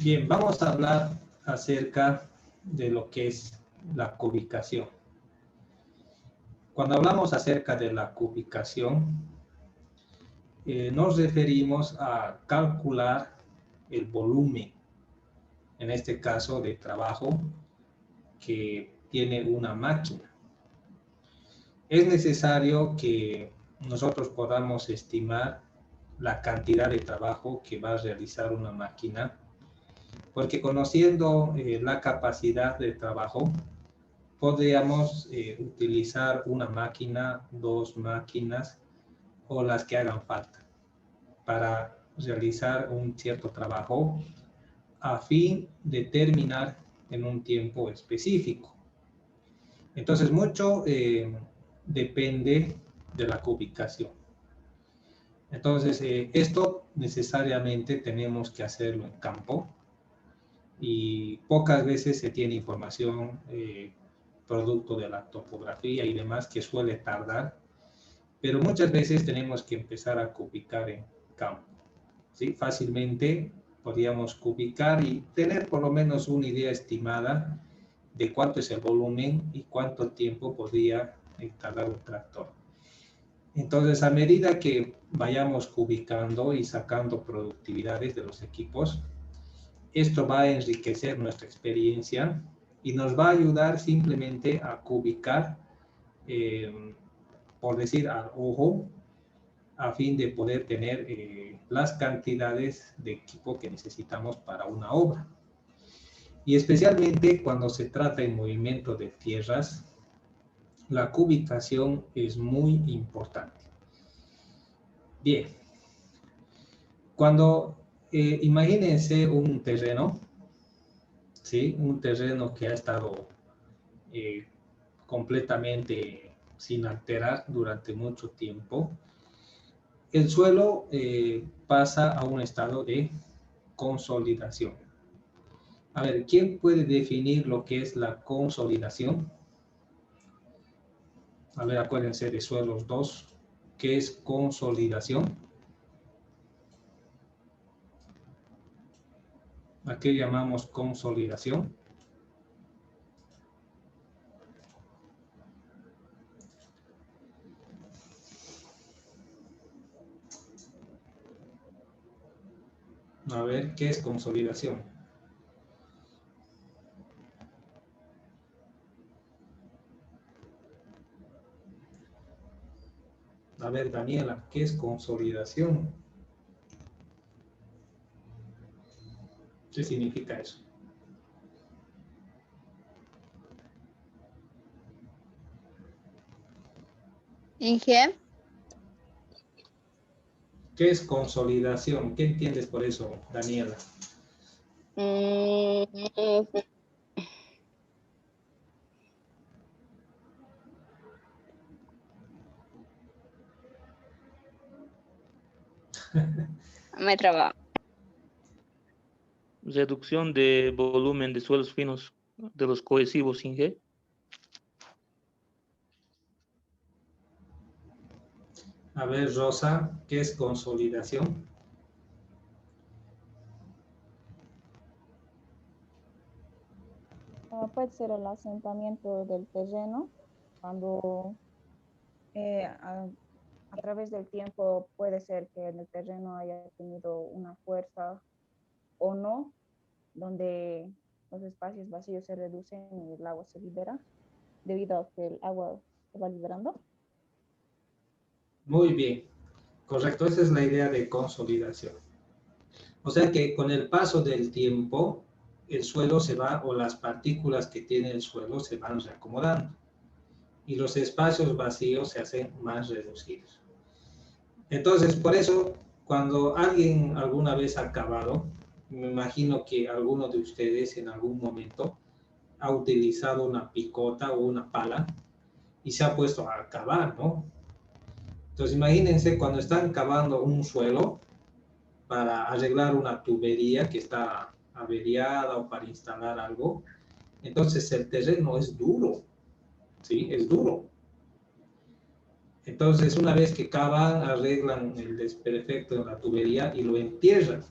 Bien, vamos a hablar acerca de lo que es la cubicación. Cuando hablamos acerca de la cubicación, nos referimos a calcular el volumen, en este caso de trabajo, que tiene una máquina. Es necesario que nosotros podamos estimar la cantidad de trabajo que va a realizar una máquina, porque conociendo la capacidad de trabajo, podríamos utilizar una máquina, dos máquinas o las que hagan falta para realizar un cierto trabajo a fin de terminar en un tiempo específico. Entonces, mucho depende de la cubicación. Entonces, esto necesariamente tenemos que hacerlo en campo y pocas veces se tiene información producto de la topografía y demás que suele tardar, pero muchas veces tenemos que empezar a cubicar en campo. ¿Sí? Fácilmente podríamos cubicar y tener por lo menos una idea estimada de cuánto es el volumen y cuánto tiempo podría tardar un tractor. Entonces, a medida que vayamos cubicando y sacando productividades de los equipos, esto va a enriquecer nuestra experiencia y nos va a ayudar simplemente a cubicar, por decir al ojo, a fin de poder tener las cantidades de equipo que necesitamos para una obra. Y especialmente cuando se trata de movimiento de tierras, la cubicación es muy importante. Bien, cuando imagínense un terreno, ¿sí? Un terreno que ha estado completamente sin alterar durante mucho tiempo, el suelo pasa a un estado de consolidación. A ver, ¿quién puede definir lo que es la consolidación? A ver, acuérdense de suelos 2. ¿Qué es consolidación? ¿A qué llamamos consolidación? A ver, ¿qué es consolidación? A ver, Daniela, ¿qué es consolidación? ¿Qué significa eso? Inge. ¿Qué es consolidación? ¿Qué entiendes por eso, Daniela? Me traba. Reducción de volumen de suelos finos de los cohesivos, Inge. A ver, Rosa, ¿qué es consolidación? Puede ser el asentamiento del terreno cuando a través del tiempo puede ser que en el terreno haya tenido una fuerza o no, donde los espacios vacíos se reducen y el agua se libera debido a que el agua se va liberando. Muy bien, correcto, esa es la idea de consolidación. O sea que con el paso del tiempo, el suelo se va, o las partículas que tiene el suelo se van reacomodando y los espacios vacíos se hacen más reducidos. Entonces, por eso, cuando alguien alguna vez ha cavado, me imagino que alguno de ustedes en algún momento ha utilizado una picota o una pala y se ha puesto a cavar, ¿no? Entonces, imagínense cuando están cavando un suelo para arreglar una tubería que está averiada o para instalar algo, entonces el terreno es duro, ¿sí? Es duro. Entonces, una vez que cavan, arreglan el desperfecto en la tubería y lo entierran.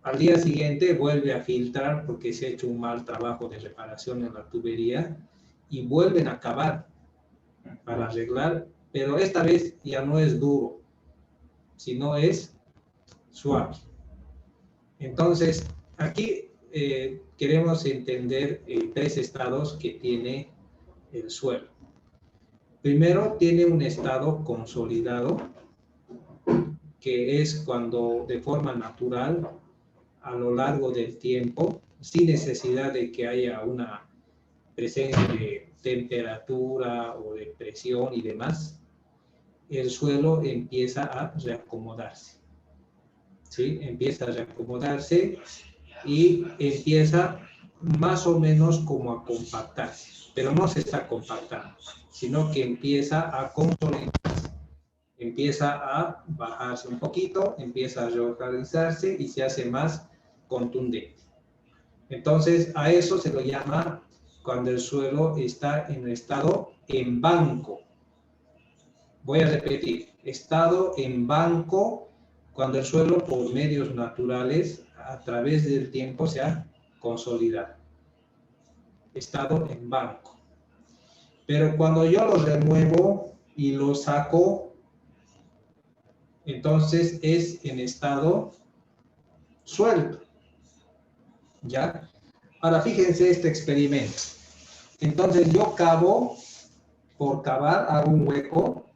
Al día siguiente vuelve a filtrar porque se ha hecho un mal trabajo de reparación en la tubería y vuelven a cavar para arreglar, pero esta vez ya no es duro, sino es suave. Entonces, aquí queremos entender tres estados que tiene el suelo. Primero, tiene un estado consolidado, que es cuando de forma natural, a lo largo del tiempo, sin necesidad de que haya una presencia de temperatura o de presión y demás, el suelo empieza a reacomodarse. ¿Sí? Empieza a reacomodarse y empieza más o menos como a compactarse, pero no se está compactando, sino que empieza a consolidarse, empieza a bajarse un poquito, empieza a relocalizarse y se hace más contundente. Entonces, a eso se lo llama cuando el suelo está en estado en banco. Voy a repetir, estado en banco cuando el suelo por medios naturales a través del tiempo se ha consolidado. Estado en banco. Pero cuando yo lo remuevo y lo saco, entonces es en estado suelto. ¿Ya? Ahora fíjense este experimento. Entonces yo cavo, por cavar hago un hueco,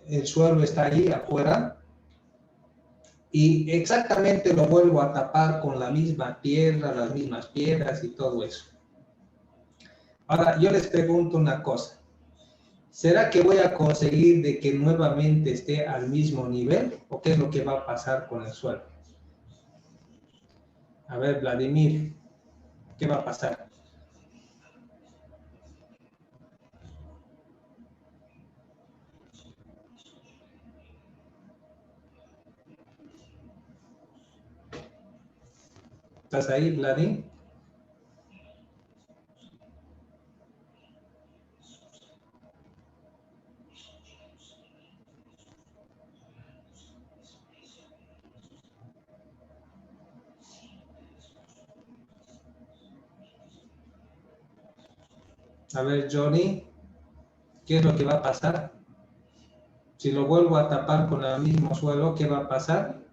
el suelo está allí afuera, y exactamente lo vuelvo a tapar con la misma tierra, las mismas piedras y todo eso. Ahora, yo les pregunto una cosa. ¿Será que voy a conseguir de que nuevamente esté al mismo nivel? ¿O qué es lo que va a pasar con el suelo? A ver, Vladimir, ¿qué va a pasar? ¿Estás ahí, Vladimir? A ver, Johnny, ¿qué es lo que va a pasar? Si lo vuelvo a tapar con el mismo suelo, ¿qué va a pasar?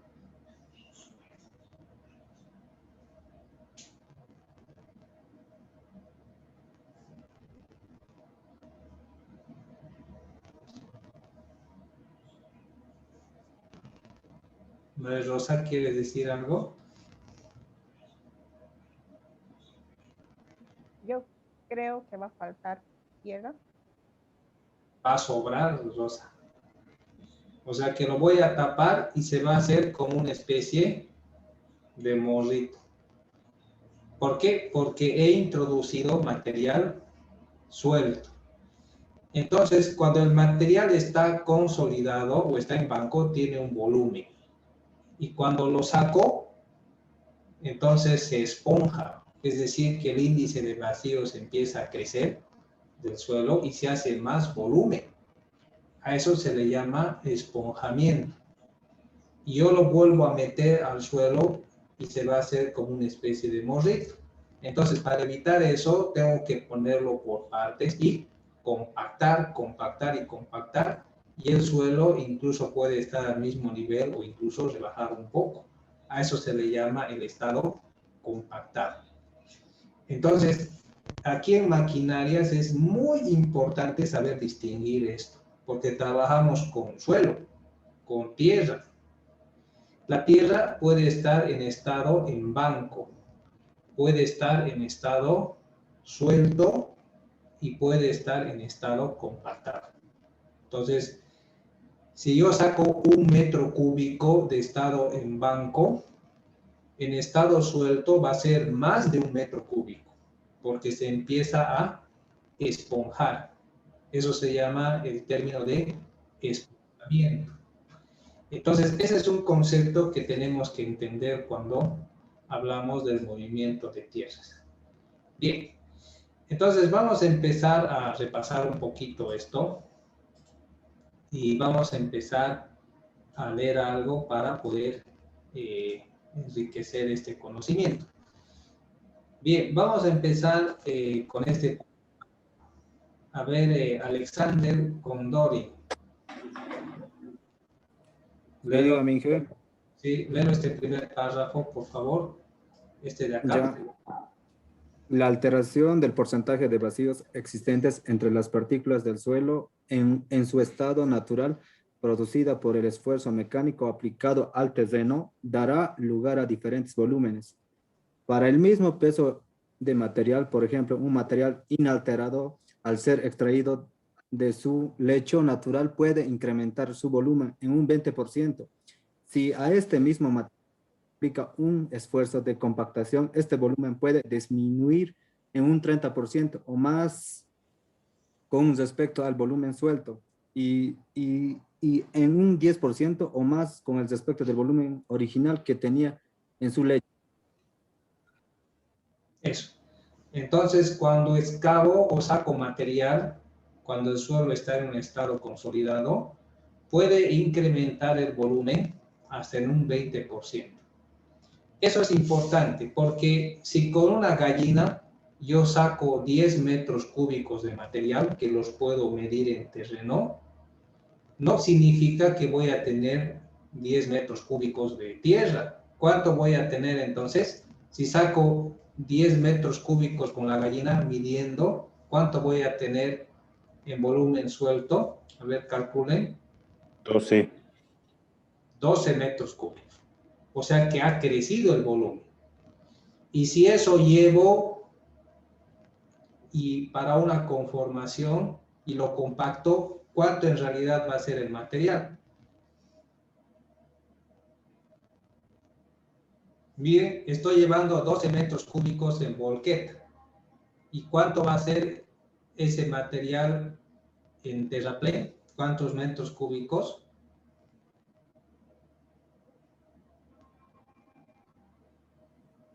Rosa, ¿quieres decir algo? Yo creo que va a faltar tierra. Va a sobrar, Rosa. O sea que lo voy a tapar y se va a hacer como una especie de morrito. ¿Por qué? Porque he introducido material suelto. Entonces, cuando el material está consolidado o está en banco, tiene un volumen. Y cuando lo saco, entonces se esponja. Es decir, que el índice de vacíos empieza a crecer del suelo y se hace más volumen. A eso se le llama esponjamiento. Y yo lo vuelvo a meter al suelo y se va a hacer como una especie de morrito. Entonces, para evitar eso, tengo que ponerlo por partes y compactar, compactar y compactar. Y el suelo incluso puede estar al mismo nivel o incluso rebajar un poco. A eso se le llama el estado compactado. Entonces, aquí en maquinarias es muy importante saber distinguir esto, porque trabajamos con suelo, con tierra. La tierra puede estar en estado en banco, puede estar en estado suelto y puede estar en estado compactado. Entonces, si yo saco 1 metro cúbico de estado en banco, en estado suelto va a ser más de 1 metro cúbico, porque se empieza a esponjar. Eso se llama el término de esponjamiento. Entonces, ese es un concepto que tenemos que entender cuando hablamos del movimiento de tierras. Bien, entonces vamos a empezar a repasar un poquito esto y vamos a empezar a leer algo para poder enriquecer este conocimiento. Bien, vamos a empezar con este. A ver, Alexander Condori. Sí, dígame, Inge. Sí, léelo este primer párrafo, por favor. Este de acá. Ya. La alteración del porcentaje de vacíos existentes entre las partículas del suelo en su estado natural, producida por el esfuerzo mecánico aplicado al terreno, dará lugar a diferentes volúmenes. Para el mismo peso de material, por ejemplo, un material inalterado, al ser extraído de su lecho natural, puede incrementar su volumen en un 20%. Si a este mismo material aplica un esfuerzo de compactación, este volumen puede disminuir en un 30% o más con respecto al volumen suelto y en un 10% o más con el respecto del volumen original que tenía en su lecho. Eso. Entonces, cuando excavo o saco material, cuando el suelo está en un estado consolidado, puede incrementar el volumen hasta en un 20%. Eso es importante porque si con una gallina yo saco 10 metros cúbicos de material que los puedo medir en terreno, no significa que voy a tener 10 metros cúbicos de tierra. ¿Cuánto voy a tener entonces? Si saco 10 metros cúbicos con la gallina midiendo, ¿cuánto voy a tener en volumen suelto? A ver, calculen. 12. 12 metros cúbicos. O sea que ha crecido el volumen. Y si eso llevo y para una conformación y lo compacto, ¿cuánto en realidad va a ser el material? Miren, estoy llevando 12 metros cúbicos en volqueta. ¿Y cuánto va a ser ese material en terraplén? ¿Cuántos metros cúbicos?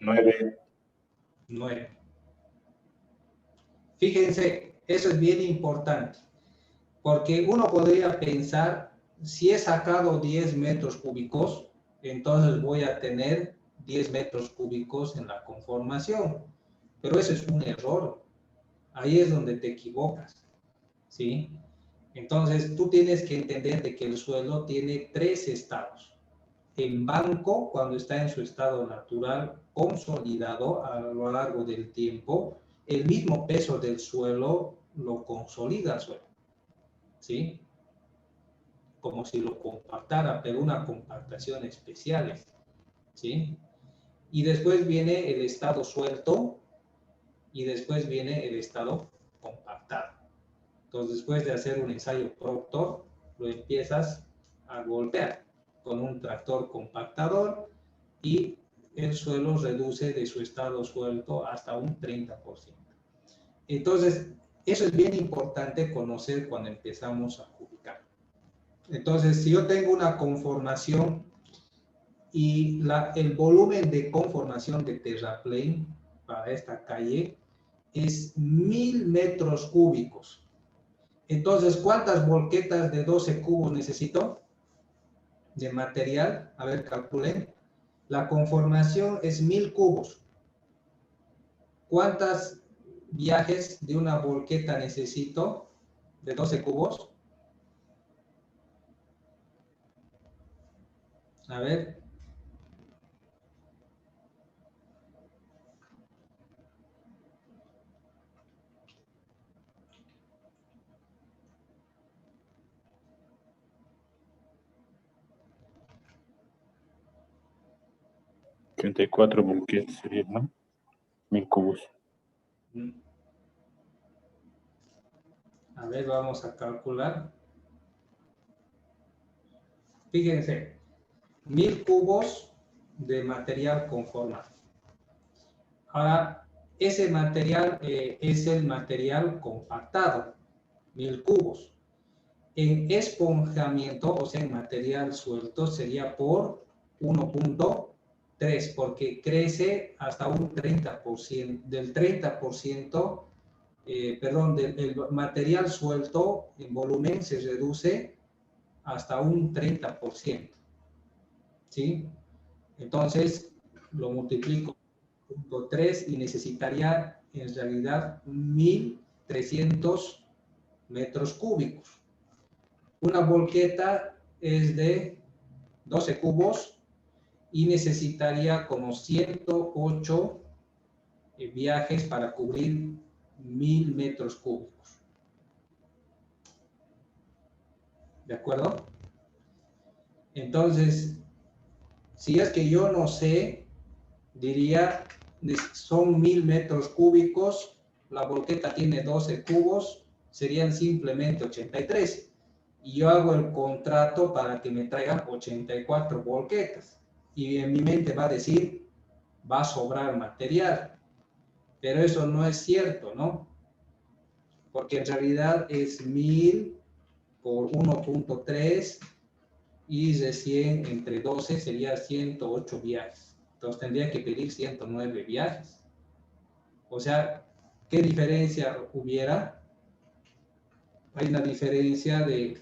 9. 9. Fíjense, eso es bien importante, porque uno podría pensar, si he sacado 10 metros cúbicos, entonces voy a tener 10 metros cúbicos en la conformación. Pero eso es un error. Ahí es donde te equivocas, ¿sí? Entonces, tú tienes que entender de que el suelo tiene 3 estados. En banco, cuando está en su estado natural, consolidado a lo largo del tiempo, el mismo peso del suelo lo consolida el suelo, ¿sí? Como si lo compactara, pero una compactación especial, ¿sí? Y después viene el estado suelto y después viene el estado compactado. Entonces, después de hacer un ensayo Proctor, lo empiezas a golpear con un tractor compactador y el suelo reduce de su estado suelto hasta un 30%. Entonces, eso es bien importante conocer cuando empezamos a cubicar. Entonces, si yo tengo una conformación y el volumen de conformación de terraplén para esta calle es 1000 metros cúbicos. Entonces, ¿cuántas volquetas de 12 cubos necesito de material? A ver, calculen. La conformación es 1000 cubos. ¿Cuántas viajes de una volqueta necesito de 12 cubos? A ver. $34 volquetes sería, ¿no? 1000 cubos. A ver, vamos a calcular. Fíjense, 1000 cubos de material conformado. Ahora, ese material es el material compactado, 1000 cubos. En esponjamiento, o sea, en material suelto, sería por 1.3, porque crece hasta un 30%, del 30%, del material suelto en volumen se reduce hasta un 30%, ¿sí? Entonces, lo multiplico por 3 y necesitaría en realidad 1.300 metros cúbicos. Una volqueta es de 12 cubos y necesitaría como 108 viajes para cubrir 1.000 metros cúbicos. ¿De acuerdo? Entonces, si es que yo no sé, diría, son 1.000 metros cúbicos, la volqueta tiene 12 cubos, serían simplemente 83. Y yo hago el contrato para que me traigan 84 volquetas. Y en mi mente va a decir, va a sobrar material. Pero eso no es cierto, ¿no? Porque en realidad es 1.000 por 1.3 y recién entre 12 sería 108 viajes. Entonces tendría que pedir 109 viajes. O sea, ¿qué diferencia hubiera? Hay una diferencia de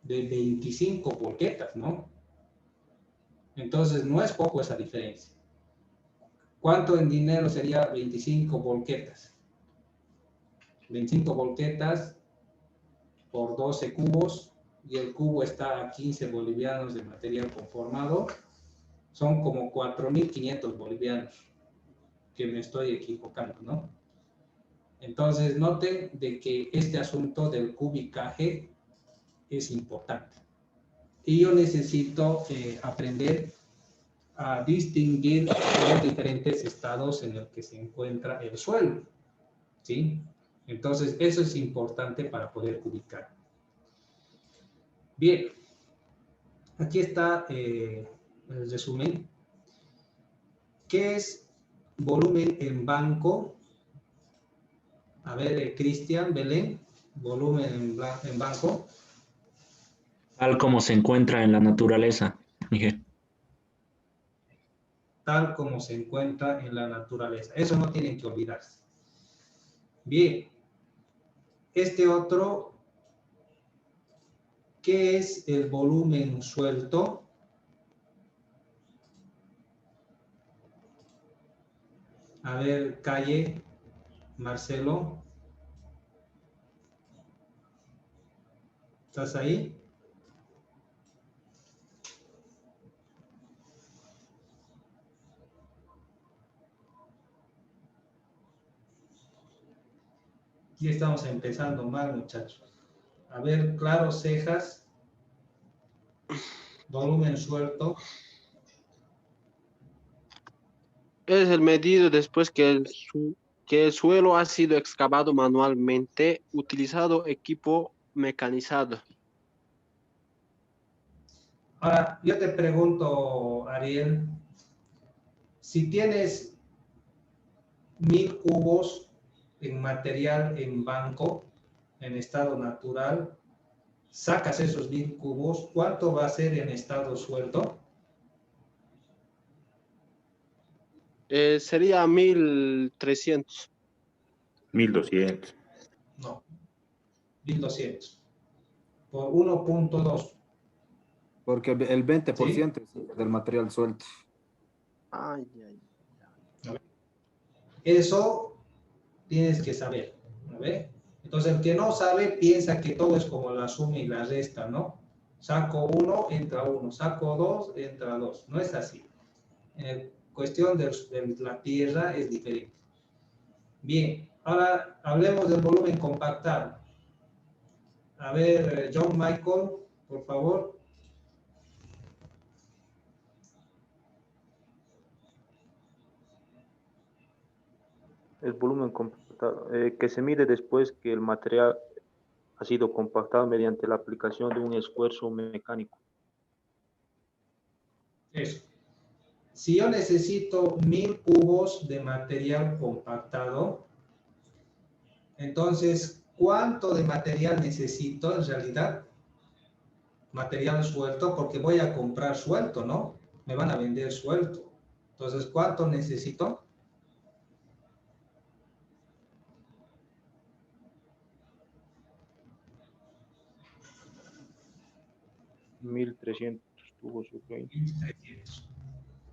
25 volquetas, ¿no? Entonces no es poco esa diferencia. ¿Cuánto en dinero sería 25 volquetas? 25 volquetas por 12 cubos y el cubo está a 15 bolivianos de material conformado. Son como 4.500 bolivianos, que me estoy equivocando, ¿no? Entonces, noten de que este asunto del cubicaje es importante. Y yo necesito aprender a distinguir los diferentes estados en el que se encuentra el suelo, ¿sí? Entonces, eso es importante para poder ubicar. Bien, aquí está el resumen. ¿Qué es volumen en banco? A ver, Cristian, Belén, volumen en banco. Tal como se encuentra en la naturaleza, Miguel. Tal como se encuentra en la naturaleza. Eso no tienen que olvidarse. Bien, este otro, ¿qué es el volumen suelto? A ver, Calle, Marcelo. ¿Estás ahí? Aquí estamos empezando mal, muchachos. A ver, claro, cejas. Volumen suelto. Es el medido después que el suelo ha sido excavado manualmente, utilizado equipo mecanizado. Ahora, yo te pregunto, Ariel, si tienes 1.000 cubos en material en banco, en estado natural, sacas esos 1.000 cubos, ¿cuánto va a ser en estado suelto? Sería 1.300. 1.200. No, 1.200 por 1.2, Porque el 20% ¿sí? es del material suelto. Ay, ay. Eso tienes que saber, ¿no ve? Entonces, el que no sabe piensa que todo es como la suma y la resta, ¿no? Saco 1, entra 1, saco 2, entra 2. No es así. En cuestión de la tierra es diferente. Bien, ahora hablemos del volumen compactado. A ver, John Michael, por favor. El volumen compactado, que se mide después que el material ha sido compactado mediante la aplicación de un esfuerzo mecánico. Eso. Si yo necesito 1.000 cubos de material compactado, entonces, ¿cuánto de material necesito en realidad? Material suelto, porque voy a comprar suelto, ¿no? Me van a vender suelto. Entonces, ¿cuánto necesito? 1.300 tubos, ok. 1.300.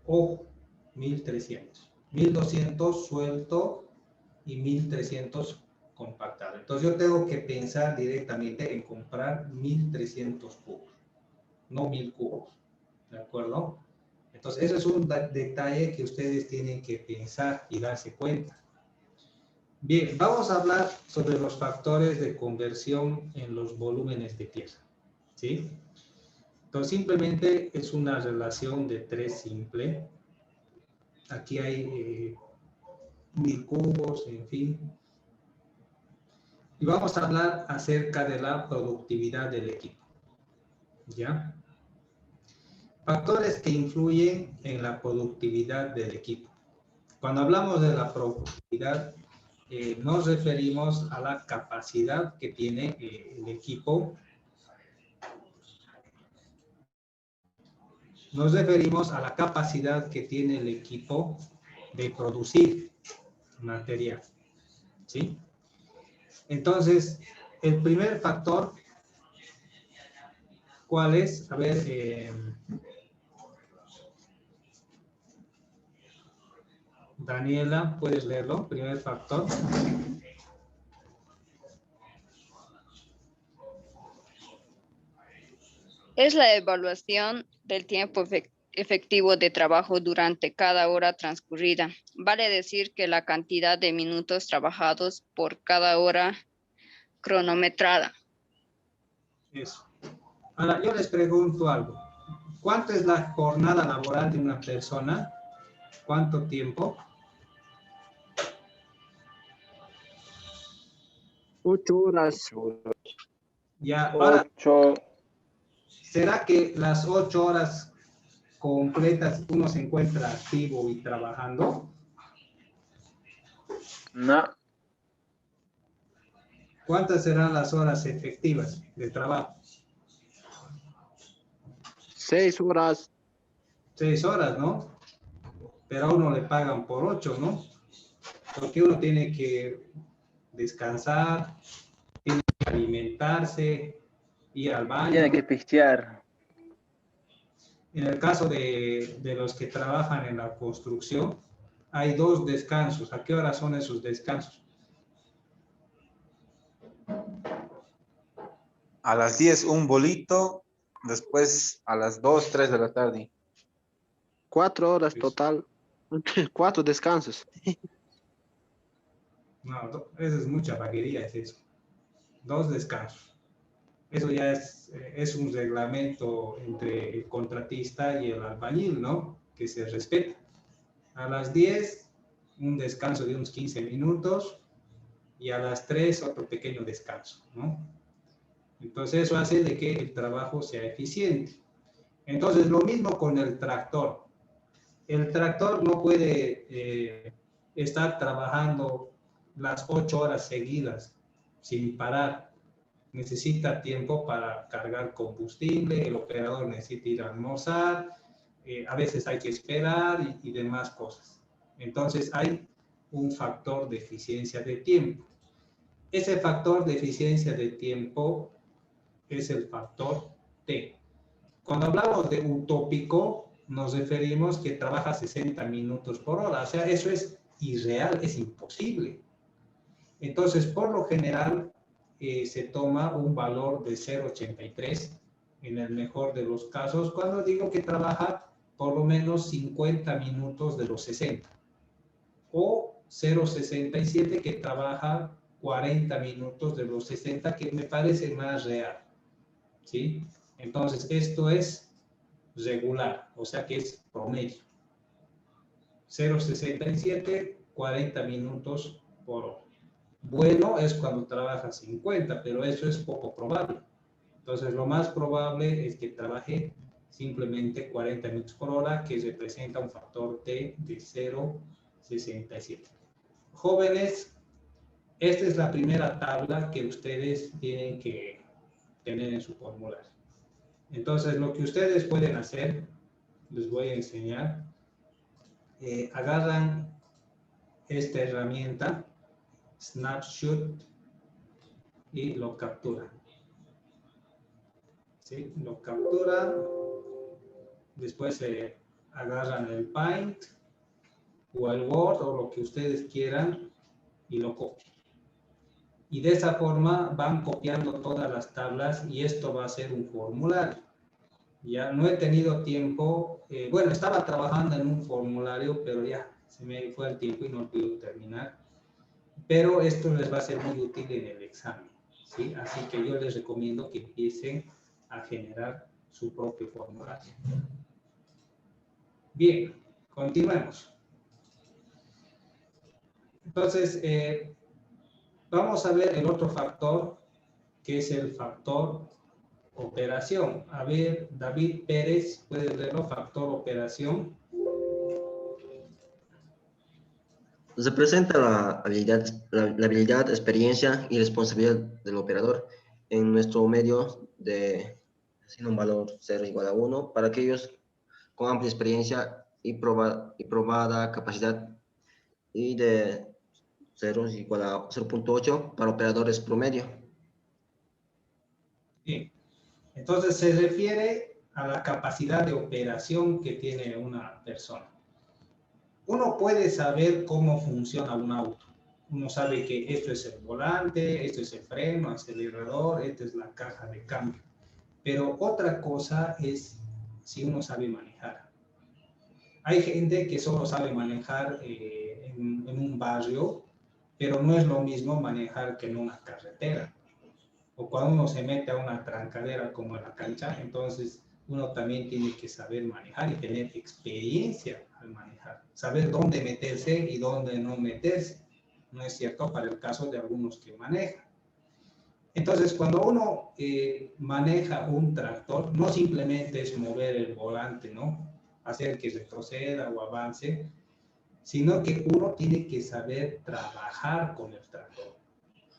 O 1.300. 1.200 suelto y 1.300 compactado. Entonces yo tengo que pensar directamente en comprar 1.300 cubos, no 1.000 cubos. ¿De acuerdo? Entonces ese es un detalle que ustedes tienen que pensar y darse cuenta. Bien, vamos a hablar sobre los factores de conversión en los volúmenes de tierra. ¿Sí? Entonces simplemente es una relación de 3 simple. Aquí hay 1.000 cubos, en fin. Y vamos a hablar acerca de la productividad del equipo. ¿Ya? Factores que influyen en la productividad del equipo. Cuando hablamos de la productividad, nos referimos a la capacidad que tiene el equipo. Nos referimos a la capacidad que tiene el equipo de producir material. ¿Sí? Entonces, el primer factor, ¿cuál es? A ver, Daniela, ¿puedes leerlo? Primer factor. Es la evaluación del tiempo efectivo de trabajo durante cada hora transcurrida. Vale decir que la cantidad de minutos trabajados por cada hora cronometrada. Eso. Ahora, yo les pregunto algo. ¿Cuánto es la jornada laboral de una persona? ¿Cuánto tiempo? 8 horas. Ya, ahora, 8, ¿será que las 8 horas completas uno se encuentra activo y trabajando? no, ¿Cuántas serán las horas efectivas de trabajo? 6 horas. 6 horas, ¿no? Pero a uno le pagan por 8, ¿no? Porque uno tiene que descansar, tiene que alimentarse, ir al baño. tiene que pistear. En el caso de los que trabajan en la construcción, hay 2 descansos. ¿A qué hora son esos descansos? A las 10 un bolito, después a las 2, 3 de la tarde. 4 horas total. 4 descansos. No, eso es mucha vaguería, es eso. 2 descansos. Eso ya es un reglamento entre el contratista y el albañil, ¿no? Que se respeta. A las 10, un descanso de unos 15 minutos y a las 3 otro pequeño descanso, ¿no? Entonces eso hace de que el trabajo sea eficiente. Entonces lo mismo con el tractor. El tractor no puede estar trabajando las 8 horas seguidas sin parar. Necesita tiempo para cargar combustible, el operador necesita ir a almorzar, a veces hay que esperar y demás cosas. Entonces hay un factor de eficiencia de tiempo. Ese factor de eficiencia de tiempo es el factor T. Cuando hablamos de utópico, nos referimos que trabaja 60 minutos por hora. O sea, eso es irreal, es imposible. Entonces, por lo general, se toma un valor de 0,83 en el mejor de los casos, cuando digo que trabaja por lo menos 50 minutos de los 60. O 0,67 que trabaja 40 minutos de los 60, que me parece más real. ¿Sí? Entonces, esto es regular, o sea que es promedio. 0,67, 40 minutos por hora. Bueno es cuando trabaja 50, pero eso es poco probable. Entonces, lo más probable es que trabaje simplemente 40 minutos por hora, que representa un factor T de 0,67. Jóvenes, esta es la primera tabla que ustedes tienen que tener en su formulario. Entonces, lo que ustedes pueden hacer, les voy a enseñar. Agarran esta herramienta, Snapshot, y lo capturan. ¿sí? Lo capturan, después agarran el Paint o el Word o lo que ustedes quieran y lo copian. Y de esa forma van copiando todas las tablas y esto va a ser un formulario. Ya no he tenido tiempo, bueno, estaba trabajando en un formulario, pero ya se me fue el tiempo y no pude terminar. Pero esto les va a ser muy útil en el examen, ¿sí? Así que yo les recomiendo que empiecen a generar su propio formulario. Bien, continuemos. Entonces, vamos a ver el otro factor, que es el factor operación. A ver, David Pérez, ¿puedes leerlo? Factor operación. Representa la habilidad, experiencia y responsabilidad del operador en nuestro medio de sin un valor 0 igual a 1 para aquellos con amplia experiencia y probada capacidad y de 0 igual a 0.8 para operadores promedio. Bien, entonces se refiere a la capacidad de operación que tiene una persona. Uno puede saber cómo funciona un auto. Uno sabe que esto es el volante, esto es el freno, acelerador, esta es la caja de cambio. Pero otra cosa es si uno sabe manejar. Hay gente que solo sabe manejar en un barrio, pero no es lo mismo manejar que en una carretera. O cuando uno se mete a una trancadera como en la cancha, entonces uno también tiene que saber manejar y tener experiencia al manejar. Saber dónde meterse y dónde no meterse. ¿No es cierto? Para el caso de algunos que manejan. Entonces, cuando uno maneja un tractor, no simplemente es mover el volante, ¿no? Hacer que retroceda o avance, sino que uno tiene que saber trabajar con el tractor.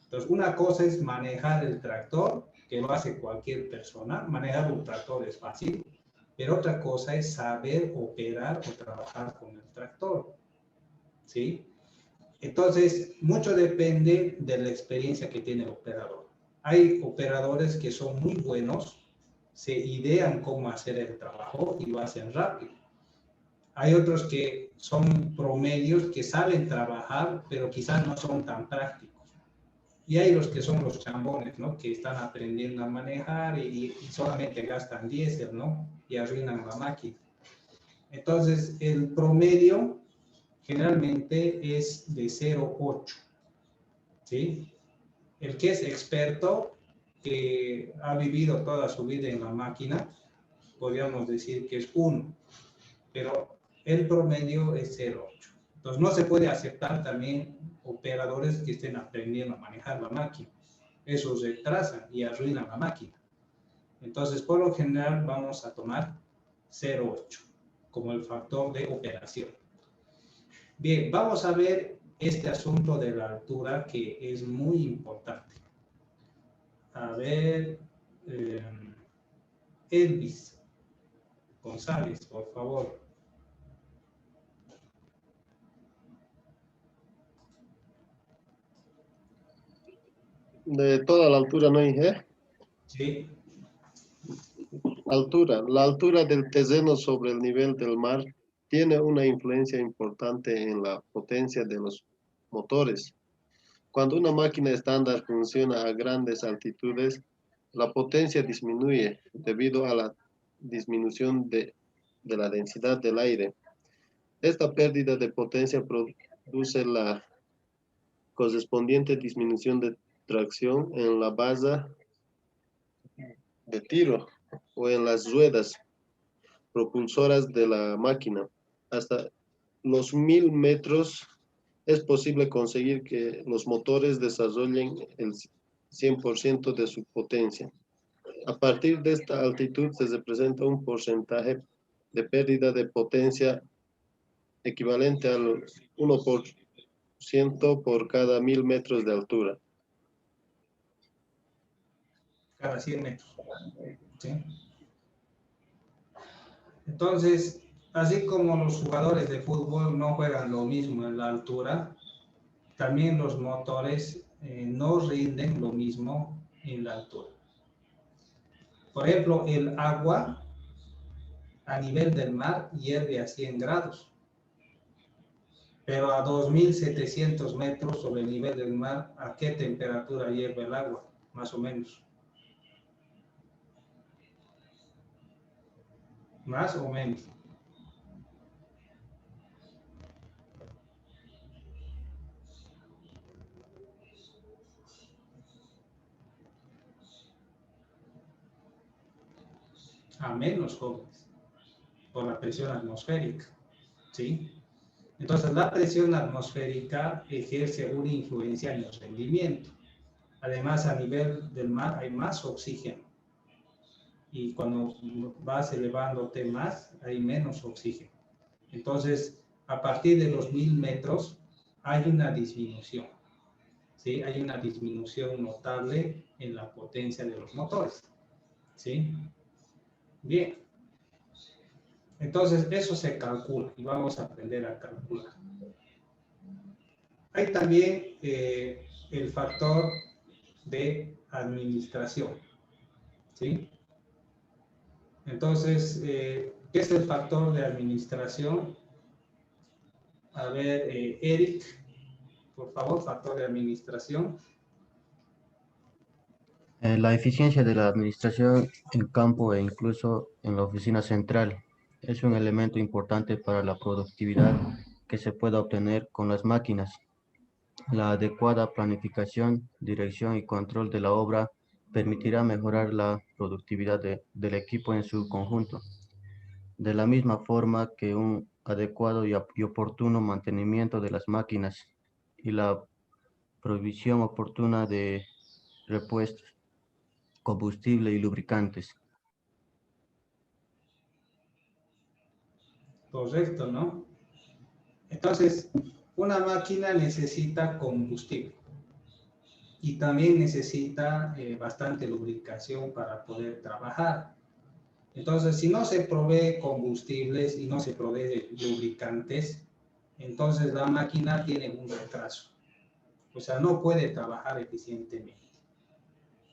Entonces, una cosa es manejar el tractor, que lo hace cualquier persona. Manejar un tractor es fácil, pero otra cosa es saber operar o trabajar con el tractor, ¿sí? Entonces, mucho depende de la experiencia que tiene el operador. Hay operadores que son muy buenos, se idean cómo hacer el trabajo y lo hacen rápido. Hay otros que son promedios, que saben trabajar, pero quizás no son tan prácticos. Y hay los que son los chambones, ¿no? Que están aprendiendo a manejar y solamente gastan diésel, ¿no? Y arruinan la máquina. Entonces, el promedio generalmente es de 0,8, ¿sí? El que es experto, que ha vivido toda su vida en la máquina, podríamos decir que es 1, pero el promedio es 0,8. Entonces, no se puede aceptar también operadores que estén aprendiendo a manejar la máquina. Eso retrasa y arruina la máquina. Entonces, por lo general, vamos a tomar 0,8 como el factor de operación. Bien, vamos a ver este asunto de la altura que es muy importante. A ver, Elvis González, por favor. De toda la altura, ¿no, Inge? Sí. Altura. La altura del terreno sobre el nivel del mar tiene una influencia importante en la potencia de los motores. Cuando una máquina estándar funciona a grandes altitudes, la potencia disminuye debido a la disminución de la densidad del aire. Esta pérdida de potencia produce la correspondiente disminución de tracción en la base de tiro o en las ruedas propulsoras de la máquina. Hasta los 1000 metros es posible conseguir que los motores desarrollen el 100% de su potencia. A partir de esta altitud se representa un porcentaje de pérdida de potencia equivalente al 1% por cada 1000 metros de altura. Cada 100 metros. ¿Sí? Entonces, así como los jugadores de fútbol no juegan lo mismo en la altura, también los motores no rinden lo mismo en la altura. Por ejemplo, el agua a nivel del mar hierve a 100 grados, pero a 2.700 metros sobre el nivel del mar, ¿a qué temperatura hierve el agua? Más o menos. Más o menos. A menos, jóvenes, por la presión atmosférica, ¿sí? Entonces, la presión atmosférica ejerce una influencia en el rendimiento. Además, a nivel del mar hay más oxígeno. Y cuando vas elevándote más, hay menos oxígeno. Entonces, a partir de los 1000 metros, hay una disminución. ¿Sí? Hay una disminución notable en la potencia de los motores. ¿Sí? Bien. Entonces, eso se calcula y vamos a aprender a calcular. Hay también el factor de administración. ¿Sí? Entonces, ¿qué es el factor de administración? A ver, Eric, por favor, factor de administración. La eficiencia de la administración en campo e incluso en la oficina central es un elemento importante para la productividad que se pueda obtener con las máquinas. La adecuada planificación, dirección y control de la obra permitirá mejorar la productividad del equipo en su conjunto. De la misma forma que un adecuado y oportuno mantenimiento de las máquinas y la provisión oportuna de repuestos, combustible y lubricantes. Correcto, ¿no? Entonces, una máquina necesita combustible y también necesita bastante lubricación para poder trabajar. Entonces, si no se provee combustibles y no se provee lubricantes, entonces la máquina tiene un retraso. O sea, no puede trabajar eficientemente.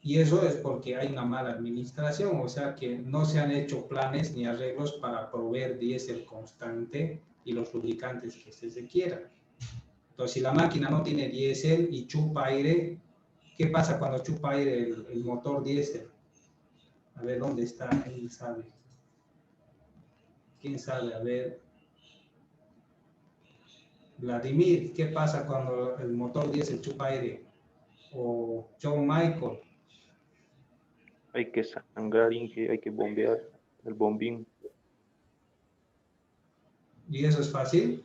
Y eso es porque hay una mala administración, o sea que no se han hecho planes ni arreglos para proveer diésel constante y los lubricantes que se requieran. Entonces, si la máquina no tiene diésel y chupa aire, ¿qué pasa cuando chupa aire el motor diésel? A ver, ¿dónde está? ¿Quién sabe? ¿Quién sabe? A ver. Vladimir, ¿qué pasa cuando el motor diésel chupa aire? O John Michael. Hay que sangrar, Inge, hay que bombear el bombín. ¿Y eso es fácil?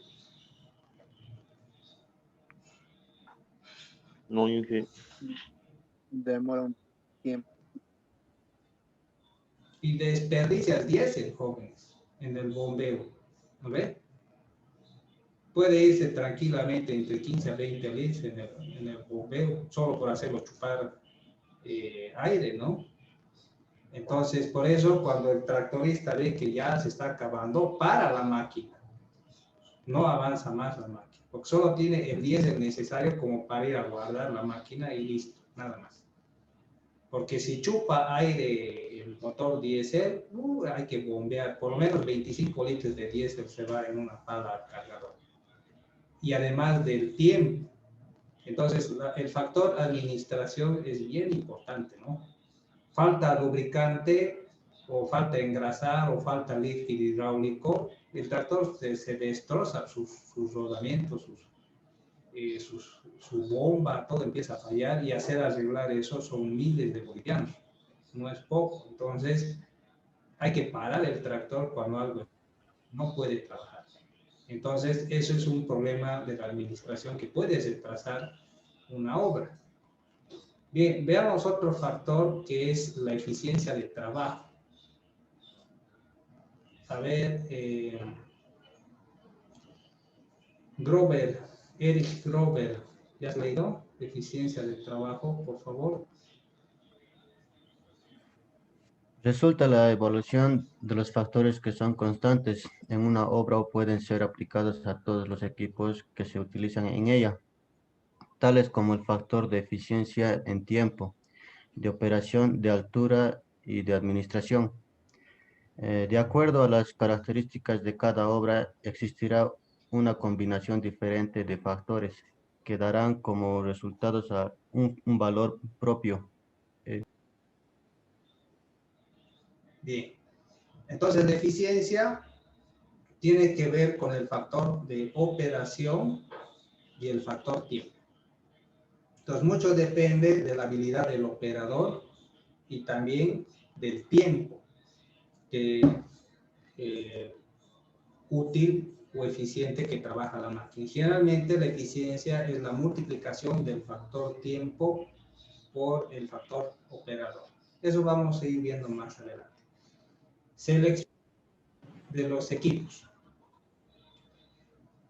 No, Inge. Demora un tiempo. Y desperdicias diésel, jóvenes, en el bombeo. ¿No ve? Puede irse tranquilamente entre 15 a 20 litros en el bombeo, solo por hacerlo chupar aire, ¿no? Entonces, por eso, cuando el tractorista ve que ya se está acabando, para la máquina. No avanza más la máquina, porque solo tiene el diésel necesario como para ir a guardar la máquina y listo, nada más. Porque si chupa aire el motor diésel, hay que bombear, por lo menos 25 litros de diésel se va en una pala al cargador. Y además del tiempo. Entonces, el factor administración es bien importante, ¿no? Falta lubricante, o falta engrasar, o falta líquido hidráulico, el tractor se destroza sus rodamientos, su bomba, todo empieza a fallar, y hacer arreglar eso son miles de bolivianos, no es poco. Entonces, hay que parar el tractor cuando algo no puede trabajar. Entonces, eso es un problema de la administración que puede retrasar una obra. Bien, veamos otro factor que es la eficiencia de trabajo. A ver, Grover, Eric Grover, ¿ya has leído? Eficiencia de trabajo, por favor. Resulta la evaluación de los factores que son constantes en una obra o pueden ser aplicados a todos los equipos que se utilizan en ella, tales como el factor de eficiencia en tiempo, de operación, de altura y de administración. De acuerdo a las características de cada obra, existirá una combinación diferente de factores que darán como resultados a un valor propio. Bien, entonces la eficiencia tiene que ver con el factor de operación y el factor tiempo. Entonces, mucho depende de la habilidad del operador y también del tiempo útil o eficiente que trabaja la máquina. Generalmente la eficiencia es la multiplicación del factor tiempo por el factor operador. Eso vamos a ir viendo más adelante. Selección de los equipos.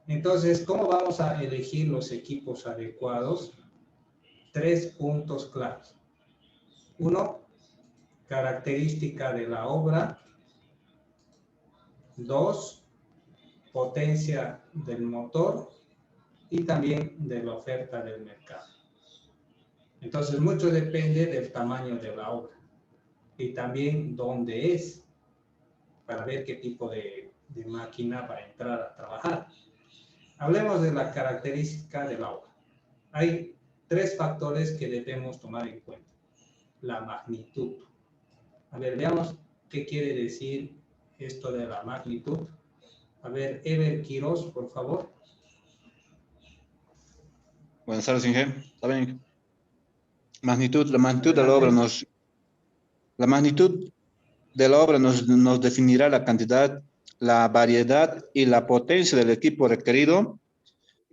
Entonces, ¿cómo vamos a elegir los equipos adecuados? 3 puntos claros. 1, característica de la obra. 2, potencia del motor y también de la oferta del mercado. Entonces, mucho depende del tamaño de la obra y también dónde es, para ver qué tipo de máquina va a entrar a trabajar. Hablemos de la característica de la obra. Hay 3 factores que debemos tomar en cuenta. La magnitud. A ver, veamos qué quiere decir esto de la magnitud. A ver, Ever Quiroz, por favor. Buenas tardes, Inge. ¿Está bien? Magnitud, la magnitud de la obra nos definirá la cantidad, la variedad y la potencia del equipo requerido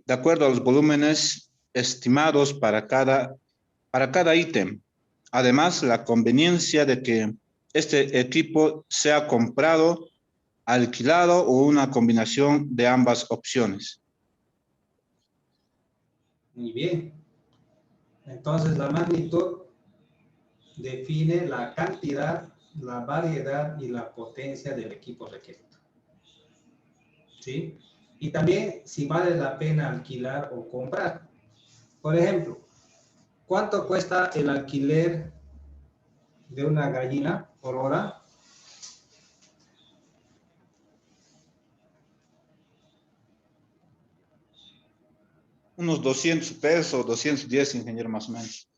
de acuerdo a los volúmenes estimados para cada ítem. Además, la conveniencia de que este equipo sea comprado, alquilado o una combinación de ambas opciones. Muy bien. Entonces, la magnitud define la cantidad, la variedad y la potencia del equipo requerido. ¿Sí? Y también si vale la pena alquilar o comprar. Por ejemplo, ¿cuánto cuesta el alquiler de una gallina por hora? Unos 200 pesos, 210, ingeniero, más o menos.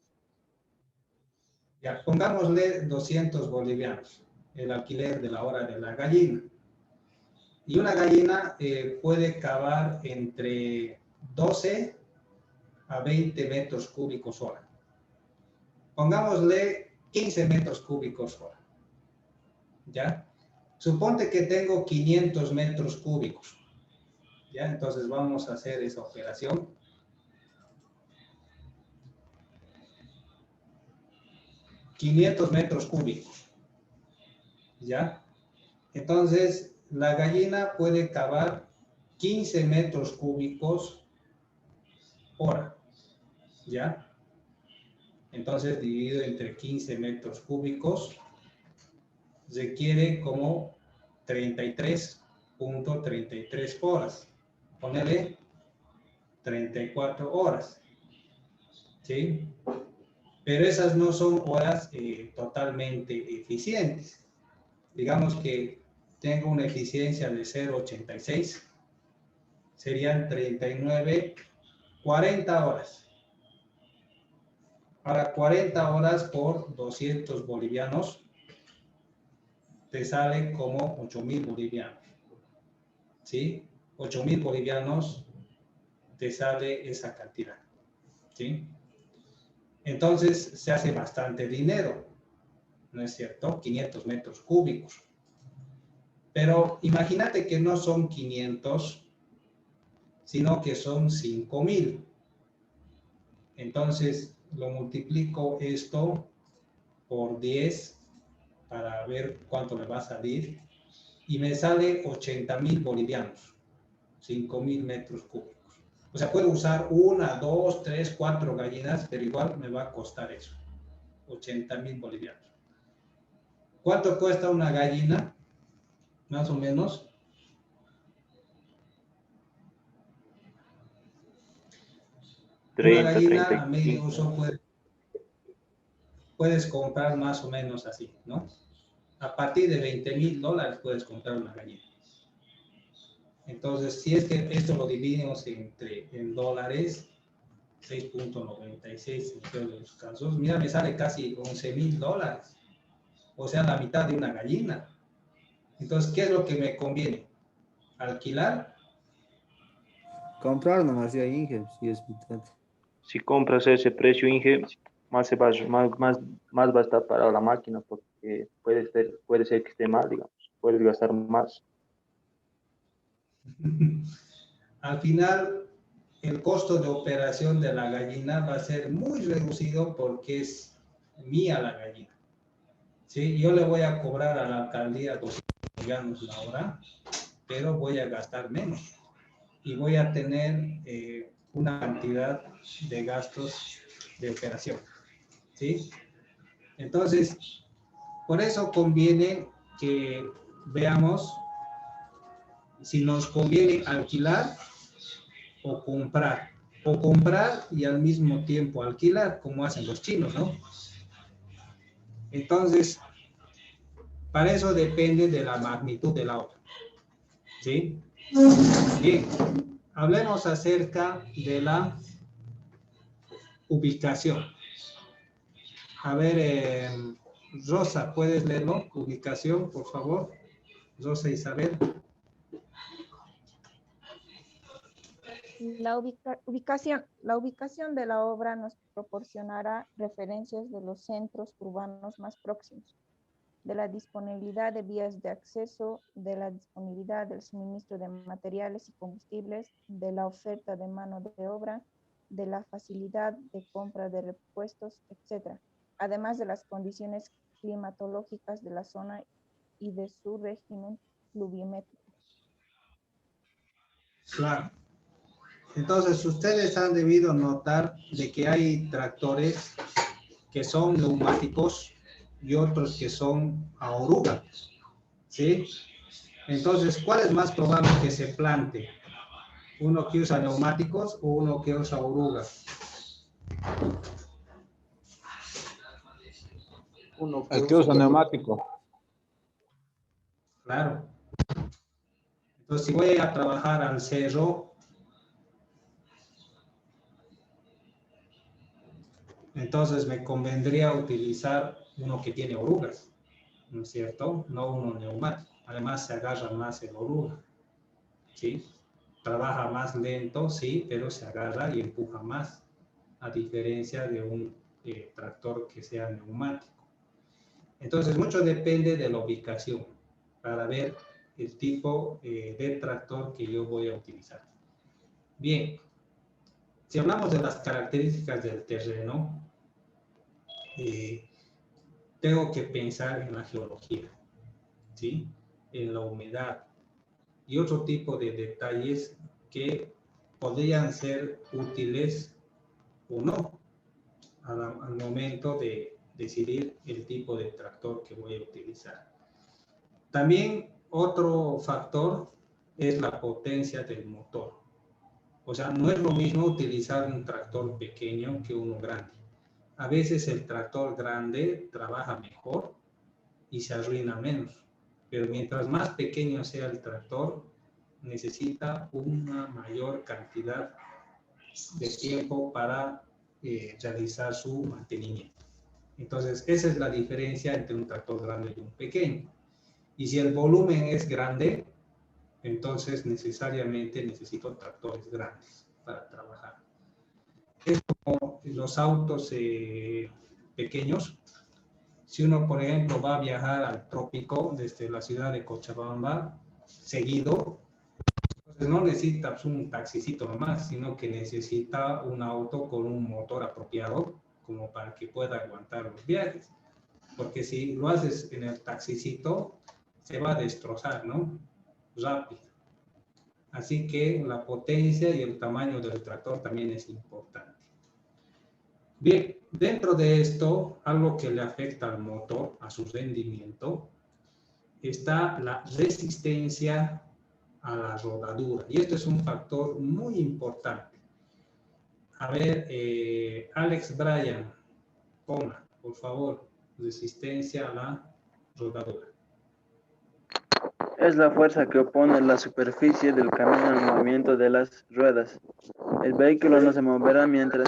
Ya, pongámosle 200 bolivianos, el alquiler de la hora de la gallina. Y una gallina puede cavar entre 12 a 20 metros cúbicos hora. Pongámosle 15 metros cúbicos hora. ¿Ya? Suponte que tengo 500 metros cúbicos. ¿Ya? Entonces vamos a hacer esa operación. $500 metros cúbicos. ¿Ya? Entonces, la gallina puede cavar 15 metros cúbicos hora. ¿Ya? Entonces, dividido entre 15 metros cúbicos, requiere como 33.33 horas. Ponele 34 horas. ¿Sí? Pero esas no son horas totalmente eficientes. Digamos que tengo una eficiencia de 0.86, serían 39, 40 horas. Ahora, 40 horas por 200 bolivianos, te sale como 8.000 bolivianos. ¿Sí? 8.000 bolivianos te sale esa cantidad. ¿Sí? Entonces, se hace bastante dinero, ¿no es cierto? 500 metros cúbicos. Pero imagínate que no son 500, sino que son 5.000. Entonces, lo multiplico esto por 10 para ver cuánto me va a salir. Y me sale 80.000 bolivianos, 5.000 metros cúbicos. O sea, puedo usar 1, 2, 3, 4 gallinas, pero igual me va a costar eso, 80.000 bolivianos. ¿Cuánto cuesta una gallina? Más o menos. Una gallina a medio uso puede... puedes comprar más o menos así, ¿no? A partir de $20,000 puedes comprar una gallina. Entonces, si es que esto lo dividimos en dólares, 6.96 en todos los casos, mira, me sale casi $11,000. O sea, la mitad de una gallina. Entonces, ¿qué es lo que me conviene? ¿Alquilar? Comprar nomás ya, Inge, si es mitad. Si compras ese precio, Inge, más va a estar para la máquina, porque puede ser que esté mal, digamos. Puedes gastar más. Al final, el costo de operación de la gallina va a ser muy reducido porque es mía la gallina. ¿Sí? Yo le voy a cobrar a la alcaldía 200 bolivianos la hora, pero voy a gastar menos y voy a tener una cantidad de gastos de operación. ¿Sí? Entonces, por eso conviene que veamos si nos conviene alquilar o comprar y al mismo tiempo alquilar, como hacen los chinos, ¿no? Entonces, para eso depende de la magnitud de la obra. ¿Sí? Bien, hablemos acerca de la ubicación. A ver, Rosa, ¿puedes leerlo? Ubicación, por favor. Rosa Isabel. La ubicación de la obra nos proporcionará referencias de los centros urbanos más próximos, de la disponibilidad de vías de acceso, de la disponibilidad del suministro de materiales y combustibles, de la oferta de mano de obra, de la facilidad de compra de repuestos, etc., además de las condiciones climatológicas de la zona y de su régimen pluviométrico. Claro. Entonces, ustedes han debido notar de que hay tractores que son neumáticos y otros que son a oruga, ¿sí? Entonces, ¿cuál es más probable que se plante? ¿Uno que usa neumáticos o uno que usa oruga? El que usa neumático. Claro. Entonces, si voy a trabajar al cerro, entonces me convendría utilizar uno que tiene orugas, ¿no es cierto? No uno neumático. Además, se agarra más el oruga, ¿sí? Trabaja más lento, sí, pero se agarra y empuja más, a diferencia de un tractor que sea neumático. Entonces, mucho depende de la ubicación para ver el tipo de tractor que yo voy a utilizar. Bien, si hablamos de las características del terreno, tengo que pensar en la geología, ¿sí? En la humedad y otro tipo de detalles que podrían ser útiles o no al momento de decidir el tipo de tractor que voy a utilizar. También otro factor es la potencia del motor. O sea, no es lo mismo utilizar un tractor pequeño que uno grande. A veces el tractor grande trabaja mejor y se arruina menos. Pero mientras más pequeño sea el tractor, necesita una mayor cantidad de tiempo para realizar su mantenimiento. Entonces, esa es la diferencia entre un tractor grande y un pequeño. Y si el volumen es grande, entonces necesariamente necesito tractores grandes para trabajar. Es como los autos pequeños. Si uno, por ejemplo, va a viajar al trópico desde la ciudad de Cochabamba seguido, entonces no necesita un taxicito nomás, sino que necesita un auto con un motor apropiado como para que pueda aguantar los viajes. Porque si lo haces en el taxicito, se va a destrozar, ¿no? Rápido. Así que la potencia y el tamaño del tractor también es importante. Bien, dentro de esto, algo que le afecta al motor, a su rendimiento, está la resistencia a la rodadura. Y esto es un factor muy importante. A ver, Alex Bryan, ponga, Por favor, resistencia a la rodadura. Es la fuerza que opone la superficie del camino al movimiento de las ruedas. El vehículo no se moverá mientras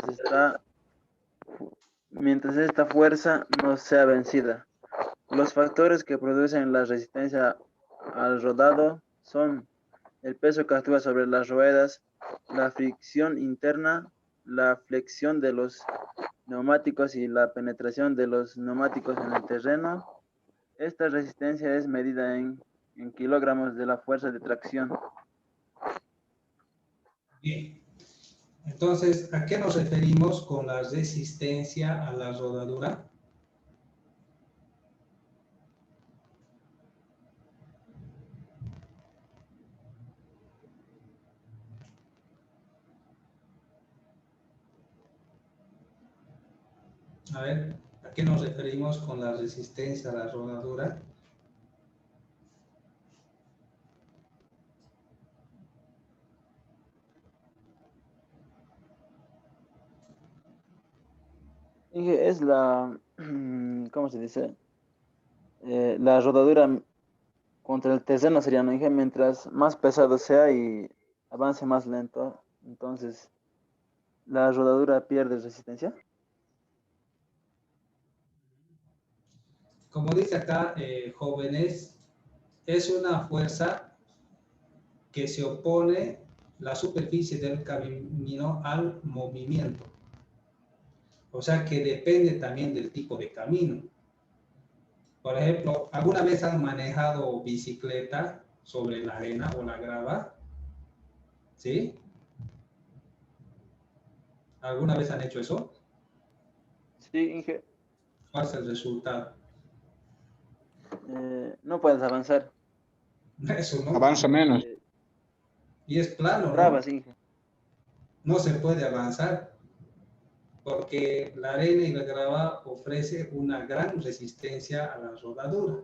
esta fuerza no sea vencida. Los factores que producen la resistencia al rodado son el peso que actúa sobre las ruedas, la fricción interna, la flexión de los neumáticos y la penetración de los neumáticos en el terreno. Esta resistencia es medida en kilogramos de la fuerza de tracción. Bien. Entonces, ¿a qué nos referimos con la resistencia a la rodadura? A ver, ¿a qué nos referimos con la resistencia a la rodadura? Es la, ¿cómo se dice? La rodadura contra el terreno sería, ¿no? Mientras más pesado sea y avance más lento, entonces la rodadura pierde resistencia. Como dice acá, jóvenes, es una fuerza que se opone la superficie del camino al movimiento. O sea que depende también del tipo de camino. Por ejemplo, ¿alguna vez han manejado bicicleta sobre la arena o la grava? ¿Sí? ¿Alguna vez han hecho eso? Sí, Inge. ¿Cuál es el resultado? No puedes avanzar. Eso no. Avanza menos. Y es plano, ¿no? Trabas, Inge. No se puede avanzar porque la arena y la grava ofrece una gran resistencia a la rodadura.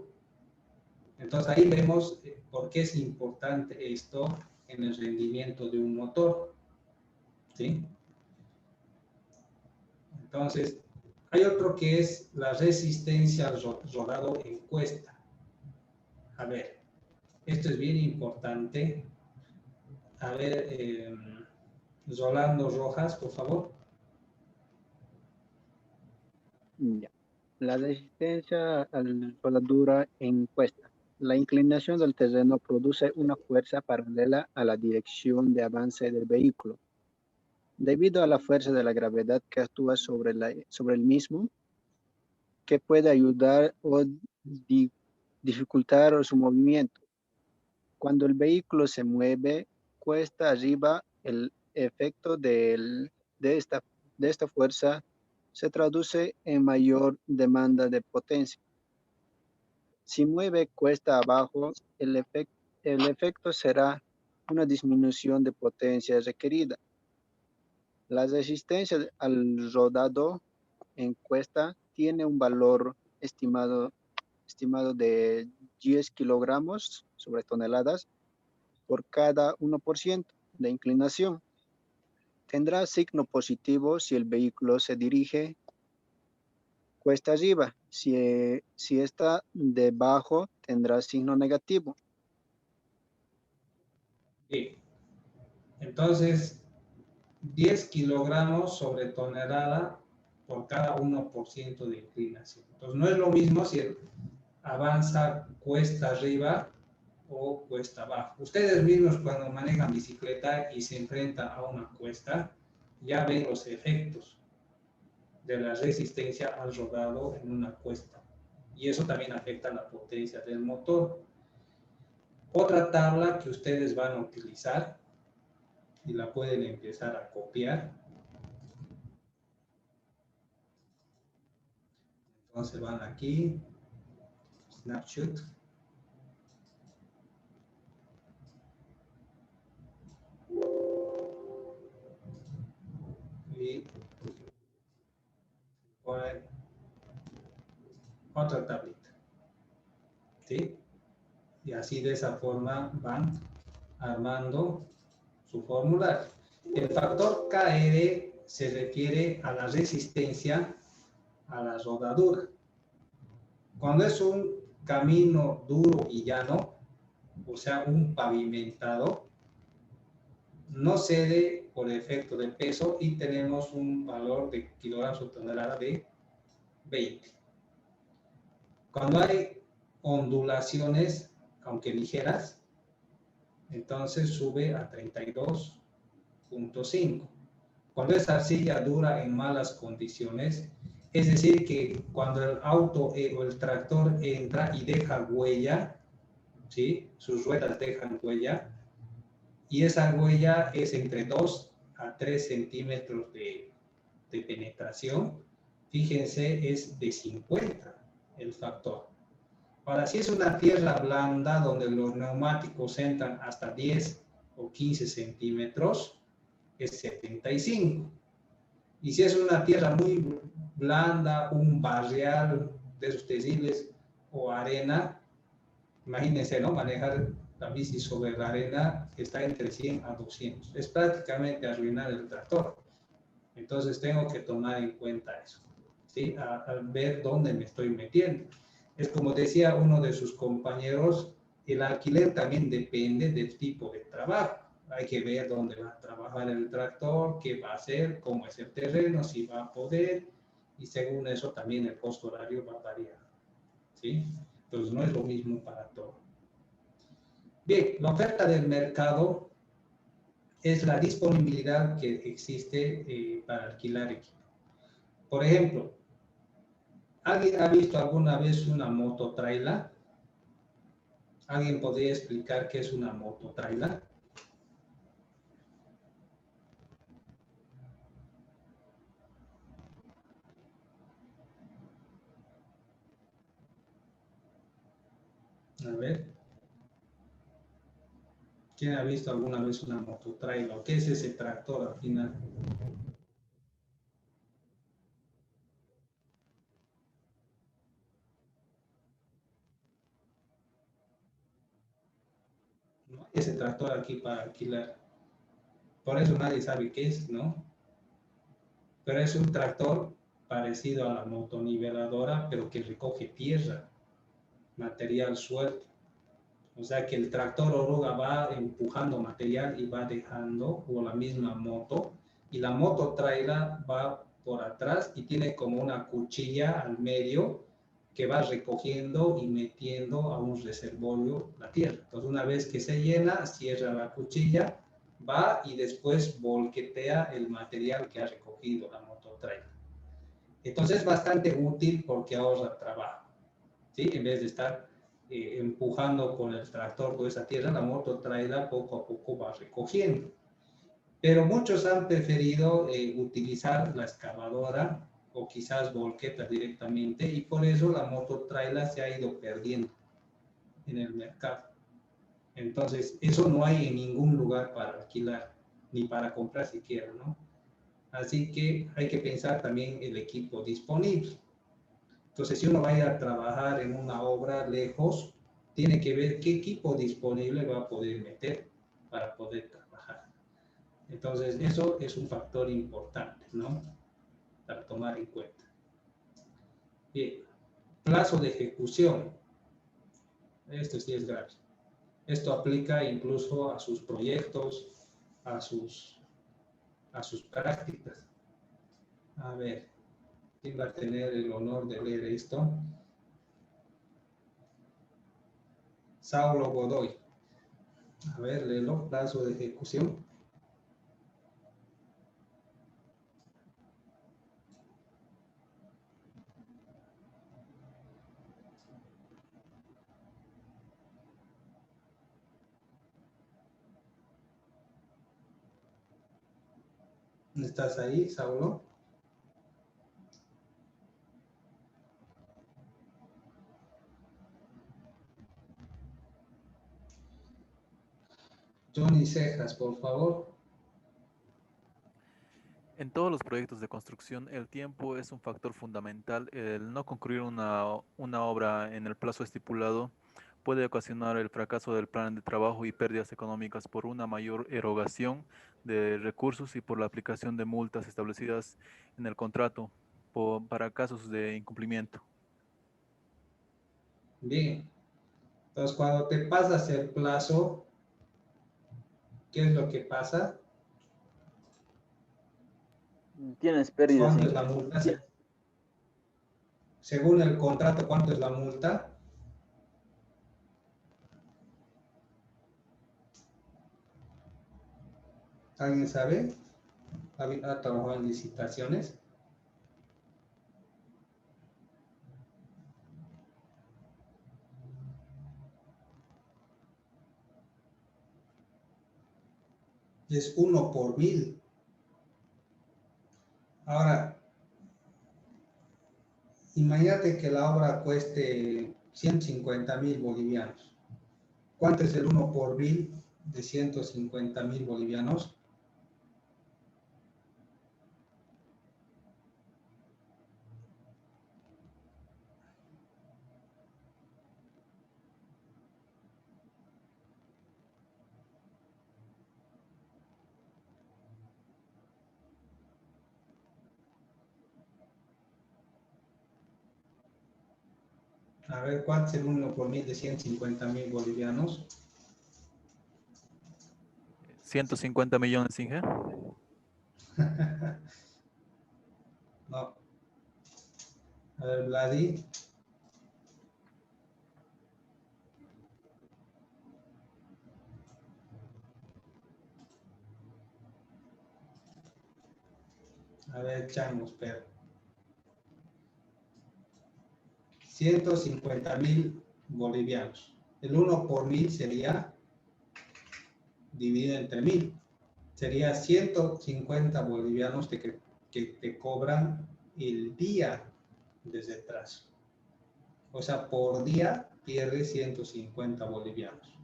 Entonces ahí vemos por qué es importante esto en el rendimiento de un motor. ¿Sí? Entonces, hay otro que es la resistencia al rodado en cuesta. A ver, esto es bien importante. A ver, Rolando Rojas, por favor. Ya. La resistencia a la rodadura en cuesta. La inclinación del terreno produce una fuerza paralela a la dirección de avance del vehículo. Debido a la fuerza de la gravedad que actúa sobre el mismo, que puede ayudar o dificultar su movimiento. Cuando el vehículo se mueve cuesta arriba, el efecto de esta fuerza se traduce en mayor demanda de potencia. Si mueve cuesta abajo, el efecto será una disminución de potencia requerida. La resistencia al rodado en cuesta tiene un valor estimado de 10 kilogramos sobre toneladas por cada 1% de inclinación. Tendrá signo positivo si el vehículo se dirige cuesta arriba. Si está debajo, tendrá signo negativo. Bien. Entonces, 10 kilogramos sobre tonelada por cada 1% de inclinación. Entonces, no es lo mismo si avanza cuesta arriba o cuesta abajo. Ustedes mismos cuando manejan bicicleta y se enfrentan a una cuesta, ya ven los efectos de la resistencia al rodado en una cuesta. Y eso también afecta la potencia del motor. Otra tabla que ustedes van a utilizar y la pueden empezar a copiar. Entonces van aquí, snapshot. Y ponen otra tablita. ¿Sí? Y así de esa forma van armando su formulario. El factor KR se refiere a la resistencia a la rodadura. Cuando es un camino duro y llano, o sea, un pavimentado, no cede por efecto del peso y tenemos un valor de kilogramos por tonelada de 20. Cuando hay ondulaciones, aunque ligeras, entonces sube a 32.5. Cuando es arcilla dura en malas condiciones, es decir, que cuando el auto o el tractor entra y deja huella, ¿sí? Sus ruedas dejan huella, y esa huella es entre 2 a 3 centímetros de penetración, fíjense, es de 50 el factor. Ahora, si es una tierra blanda donde los neumáticos entran hasta 10 o 15 centímetros, es 75. Y si es una tierra muy blanda, un barrial de esos textiles o arena, imagínense, ¿no? Manejar la bici sobre la arena está entre 100 a 200. Es prácticamente arruinar el tractor. Entonces tengo que tomar en cuenta eso, ¿sí? Al ver dónde me estoy metiendo. Es como decía uno de sus compañeros, el alquiler también depende del tipo de trabajo. Hay que ver dónde va a trabajar el tractor, qué va a hacer, cómo es el terreno, si va a poder, y según eso también el costo horario va a variar, ¿sí? Entonces no es lo mismo para todo. Bien, la oferta del mercado es la disponibilidad que existe para alquilar equipo. Por ejemplo, ¿alguien ha visto alguna vez una mototraila? ¿Alguien podría explicar qué es una mototraila? A ver. ¿Quién ha visto alguna vez una mototraila? ¿Qué es ese tractor al final? No hay ese tractor aquí para alquilar. Por eso nadie sabe qué es, ¿no? Pero es un tractor parecido a la motoniveladora, pero que recoge tierra, material suelto. O sea que el tractor oruga va empujando material y va dejando, o la misma moto, y la moto trailer va por atrás y tiene como una cuchilla al medio que va recogiendo y metiendo a un reservorio la tierra. Entonces una vez que se llena, cierra la cuchilla, va y después volquetea el material que ha recogido la moto trailer. Entonces es bastante útil porque ahorra trabajo, ¿sí? En vez de estar empujando con el tractor toda esa tierra, la moto trailer poco a poco va recogiendo. Pero muchos han preferido utilizar la excavadora o quizás volquetas directamente, y por eso la moto trailer se ha ido perdiendo en el mercado. Entonces, eso no hay en ningún lugar para alquilar, ni para comprar siquiera, ¿no? Así que hay que pensar también el equipo disponible. Entonces, si uno va a ir a trabajar en una obra lejos, tiene que ver qué equipo disponible va a poder meter para poder trabajar. Entonces, eso es un factor importante, ¿no? Para tomar en cuenta. Bien, plazo de ejecución. Esto sí es grave. Esto aplica incluso a sus proyectos, a sus prácticas. A ver, ¿quién va a tener el honor de leer esto? Saulo Godoy. A ver, léelo, plazo de ejecución. ¿Estás ahí, Saulo? Johnny Cejas, por favor. En todos los proyectos de construcción, el tiempo es un factor fundamental. El no concluir una obra en el plazo estipulado puede ocasionar el fracaso del plan de trabajo y pérdidas económicas por una mayor erogación de recursos y por la aplicación de multas establecidas en el contrato. para casos de incumplimiento. Bien. Entonces, cuando te pasas el plazo, ¿qué es lo que pasa? Tienes pérdidas. ¿Cuánto es la multa? Según el contrato, ¿cuánto es la multa? ¿Alguien sabe? ¿Ha trabajado en licitaciones? Es 1 por 1000. Ahora, imagínate que la obra cueste 150.000 bolivianos. ¿Cuánto es el 1 por 1000 de 150.000 bolivianos? A ver, ¿cuánto es el 1 por 1000 de 150.000 bolivianos? 150 millones, Inge. No. A ver, Vladi. A ver, Chango, espera. 150.000 bolivianos. El 1 por 1000 sería dividido entre 1000. Sería 150 bolivianos que te cobran el día de retraso. O sea, por día pierdes 150 bolivianos.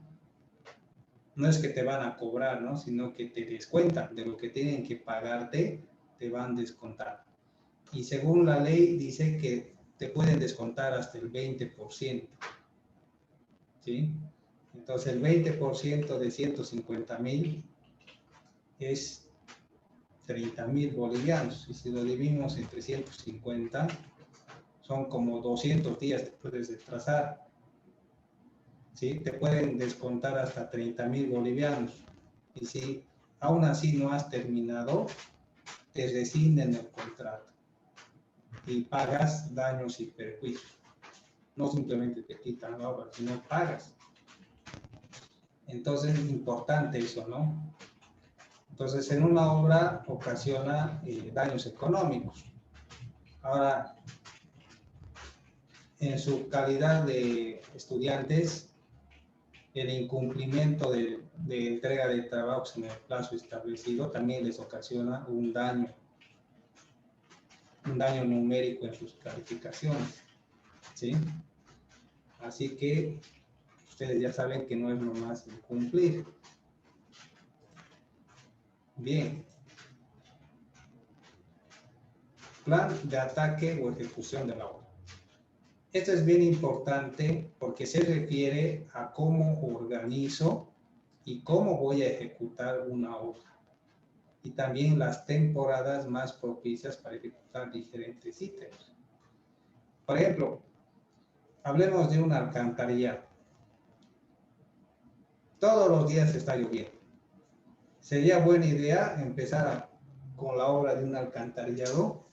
No es que te van a cobrar, ¿no? Sino que te descuentan de lo que tienen que pagarte, te van descontando. Y según la ley dice que te pueden descontar hasta el 20%. ¿Sí? Entonces el 20% de 150.000 es 30.000 bolivianos. Y si lo dividimos entre 150, son como 200 días te puedes retrasar. ¿Sí? Te pueden descontar hasta 30.000 bolivianos. Y si aún así no has terminado, te rescinden el contrato y pagas daños y perjuicios. No simplemente te quitan la obra, sino pagas. Entonces es importante eso, ¿no? Entonces en una obra ocasiona daños económicos. Ahora, en su calidad de estudiantes, el incumplimiento de entrega de trabajos en el plazo establecido también les ocasiona un daño numérico en sus calificaciones, ¿sí? Así que ustedes ya saben que no es nomás incumplir. Bien. Plan de ataque o ejecución de la obra. Esto es bien importante porque se refiere a cómo organizo y cómo voy a ejecutar una obra. Y también las temporadas más propicias para ejecutar diferentes ítems. Por ejemplo, hablemos de una alcantarilla. Todos los días está lloviendo. ¿Sería buena idea empezar con la obra de un alcantarillado?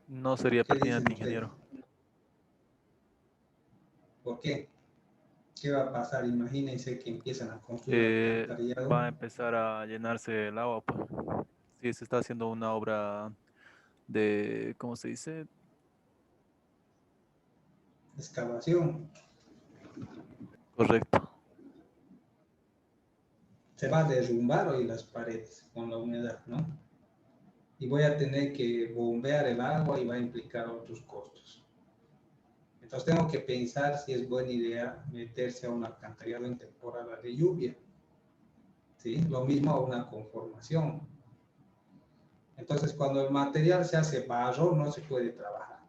No sería pertinente, ingeniero. ¿Por qué? ¿Qué va a pasar? Imagínense que empiezan a construir alcantarillado. Va a empezar a llenarse el agua. Pues. Si se está haciendo una obra de, ¿cómo se dice? Excavación. Correcto. Se va a derrumbar hoy las paredes con la humedad, ¿no? Y voy a tener que bombear el agua y va a implicar otros costos. Entonces tengo que pensar si es buena idea meterse a un alcantarillado en temporada de lluvia. ¿Sí? Lo mismo a una conformación. Entonces cuando el material se hace barro no se puede trabajar.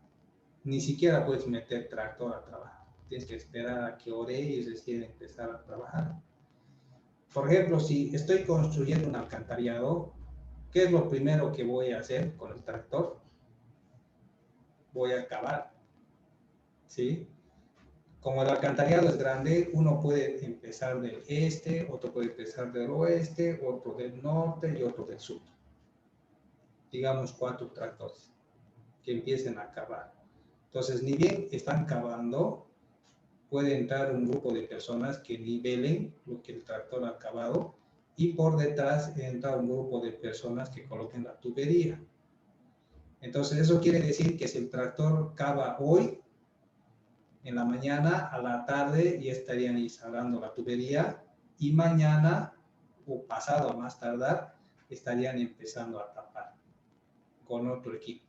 Ni siquiera puedes meter tractor a trabajar. Tienes que esperar a que ore y recién empezar a trabajar. Por ejemplo, si estoy construyendo un alcantarillado, ¿qué es lo primero que voy a hacer con el tractor? Voy a cavar, ¿sí? Como el alcantarillado es grande, uno puede empezar del este, otro puede empezar del oeste, otro del norte y otro del sur. Digamos 4 tractores que empiecen a cavar. Entonces, ni bien están cavando, puede entrar un grupo de personas que nivelen lo que el tractor ha cavado y por detrás entra un grupo de personas que coloquen la tubería. Entonces, eso quiere decir que si el tractor cava hoy, en la mañana, a la tarde ya estarían instalando la tubería y mañana o pasado a más tardar estarían empezando a tapar con otro equipo.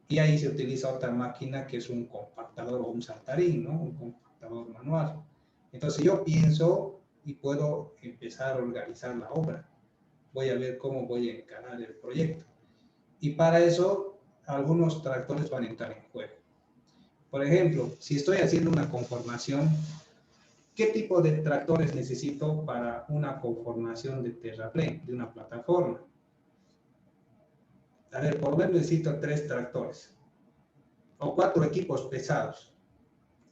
Y ahí se utiliza otra máquina que es un compactador o un saltarín, ¿no? Un compactador manual. Entonces yo pienso y puedo empezar a organizar la obra. Voy a ver cómo voy a encarar el proyecto. Y para eso algunos tractores van a entrar en juego. Por ejemplo, si estoy haciendo una conformación, ¿qué tipo de tractores necesito para una conformación de terraplén, de una plataforma? A ver, por lo menos necesito 3 tractores o 4 equipos pesados.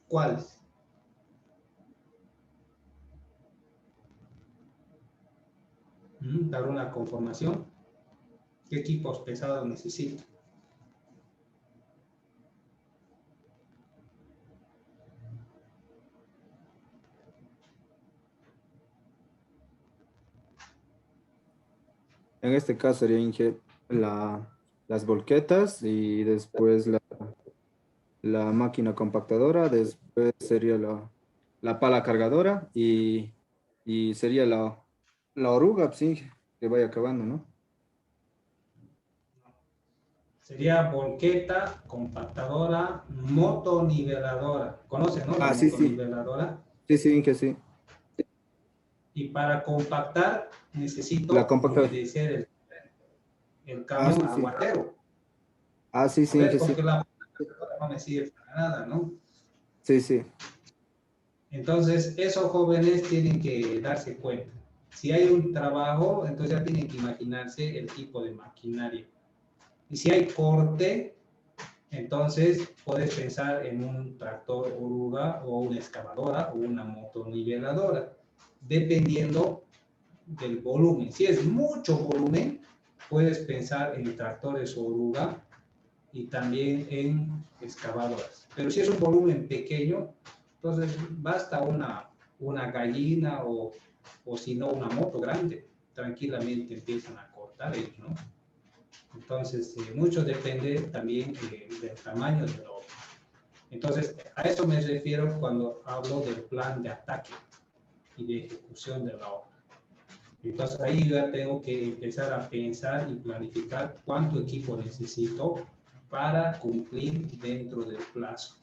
¿Cuáles? Para una conformación, ¿qué equipos pesados necesito? En este caso sería las volquetas y después la máquina compactadora, después sería la pala cargadora y sería la oruga, sí, que vaya acabando, ¿no? Sería volqueta, compactadora, motoniveladora. ¿Conocen, no? La Sí, sí. motoniveladora. Sí, sí, que sí. Y para compactar necesito obedecer el camión aguatero. Sí, sí, que sí. Porque la no me sirve para nada, ¿no? Sí, sí. Entonces, esos jóvenes tienen que darse cuenta. Si hay un trabajo, entonces ya tienen que imaginarse el tipo de maquinaria. Y si hay corte, entonces puedes pensar en un tractor oruga o una excavadora o una motoniveladora, dependiendo del volumen. Si es mucho volumen, puedes pensar en tractores oruga y también en excavadoras. Pero si es un volumen pequeño, entonces basta una gallina o si no una moto grande. Tranquilamente empiezan a cortar ellos, ¿no? Entonces, mucho depende también del tamaño de la obra. Entonces, a eso me refiero cuando hablo del plan de ataque y de ejecución de la obra. Entonces, ahí ya tengo que empezar a pensar y planificar cuánto equipo necesito para cumplir dentro del plazo.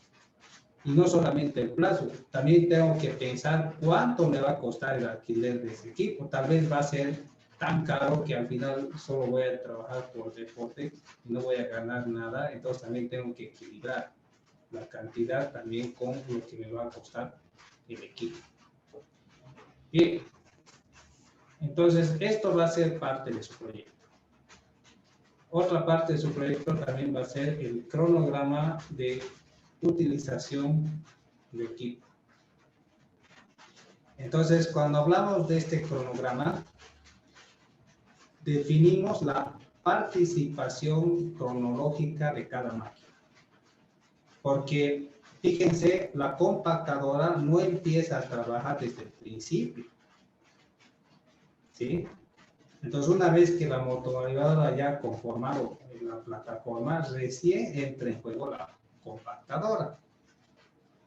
Y no solamente el plazo, también tengo que pensar cuánto me va a costar el alquiler de ese equipo. Tal vez va a ser tan caro que al final solo voy a trabajar por deporte y no voy a ganar nada. Entonces también tengo que equilibrar la cantidad también con lo que me va a costar el equipo. Bien, entonces esto va a ser parte de su proyecto. Otra parte de su proyecto también va a ser el cronograma de utilización de equipo. Entonces, cuando hablamos de este cronograma, definimos la participación cronológica de cada máquina. Porque, fíjense, la compactadora no empieza a trabajar desde el principio. ¿Sí? Entonces, una vez que la motorizadora ya ha conformado la plataforma, recién entra en juego la compactadora.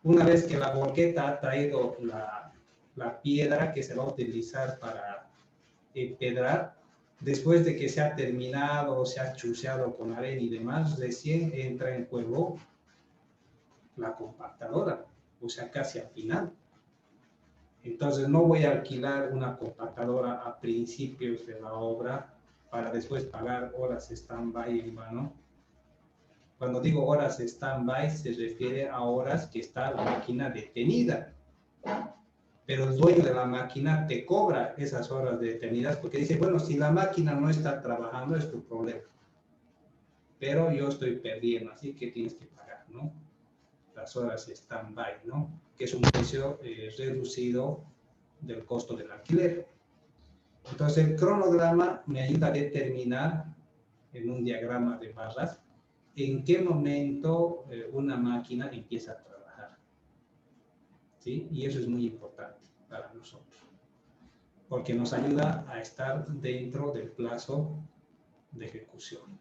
Una vez que la volqueta ha traído la piedra que se va a utilizar para empedrar, después de que se ha terminado, se ha chuceado con arena y demás, recién entra en juego la compactadora, o sea, casi al final. Entonces no voy a alquilar una compactadora a principios de la obra para después pagar horas stand-by en vano. Cuando digo horas stand-by se refiere a horas que está la máquina detenida. pero el dueño de la máquina te cobra esas horas detenidas porque dice, bueno, si la máquina no está trabajando es tu problema, pero yo estoy perdiendo, así que tienes que pagar, ¿no? Las horas stand-by, ¿no? Que es un precio reducido del costo del alquiler. Entonces, el cronograma me ayuda a determinar en un diagrama de barras en qué momento una máquina empieza a trabajar. ¿Sí? Y eso es muy importante para nosotros, porque nos ayuda a estar dentro del plazo de ejecución.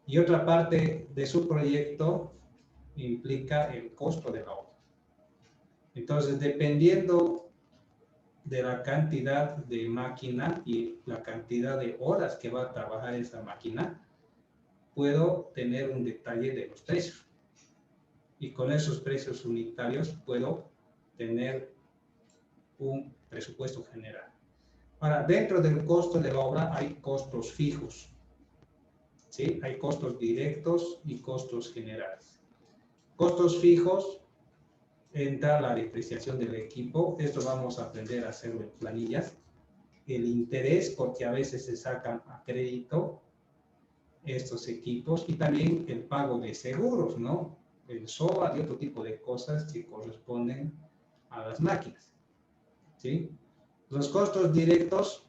Y otra parte de su proyecto implica el costo de la obra. Entonces, dependiendo de la cantidad de máquina y la cantidad de horas que va a trabajar esa máquina, puedo tener un detalle de los precios. Y con esos precios unitarios puedo tener un presupuesto general. Ahora, dentro del costo de la obra hay costos fijos. ¿Sí? Hay costos directos y costos generales. Costos fijos, entra la depreciación del equipo. Esto vamos a aprender a hacerlo en planillas. El interés, porque a veces se sacan a crédito estos equipos, y también el pago de seguros, ¿no? El SOA y otro tipo de cosas que corresponden a las máquinas. ¿Sí? Los costos directos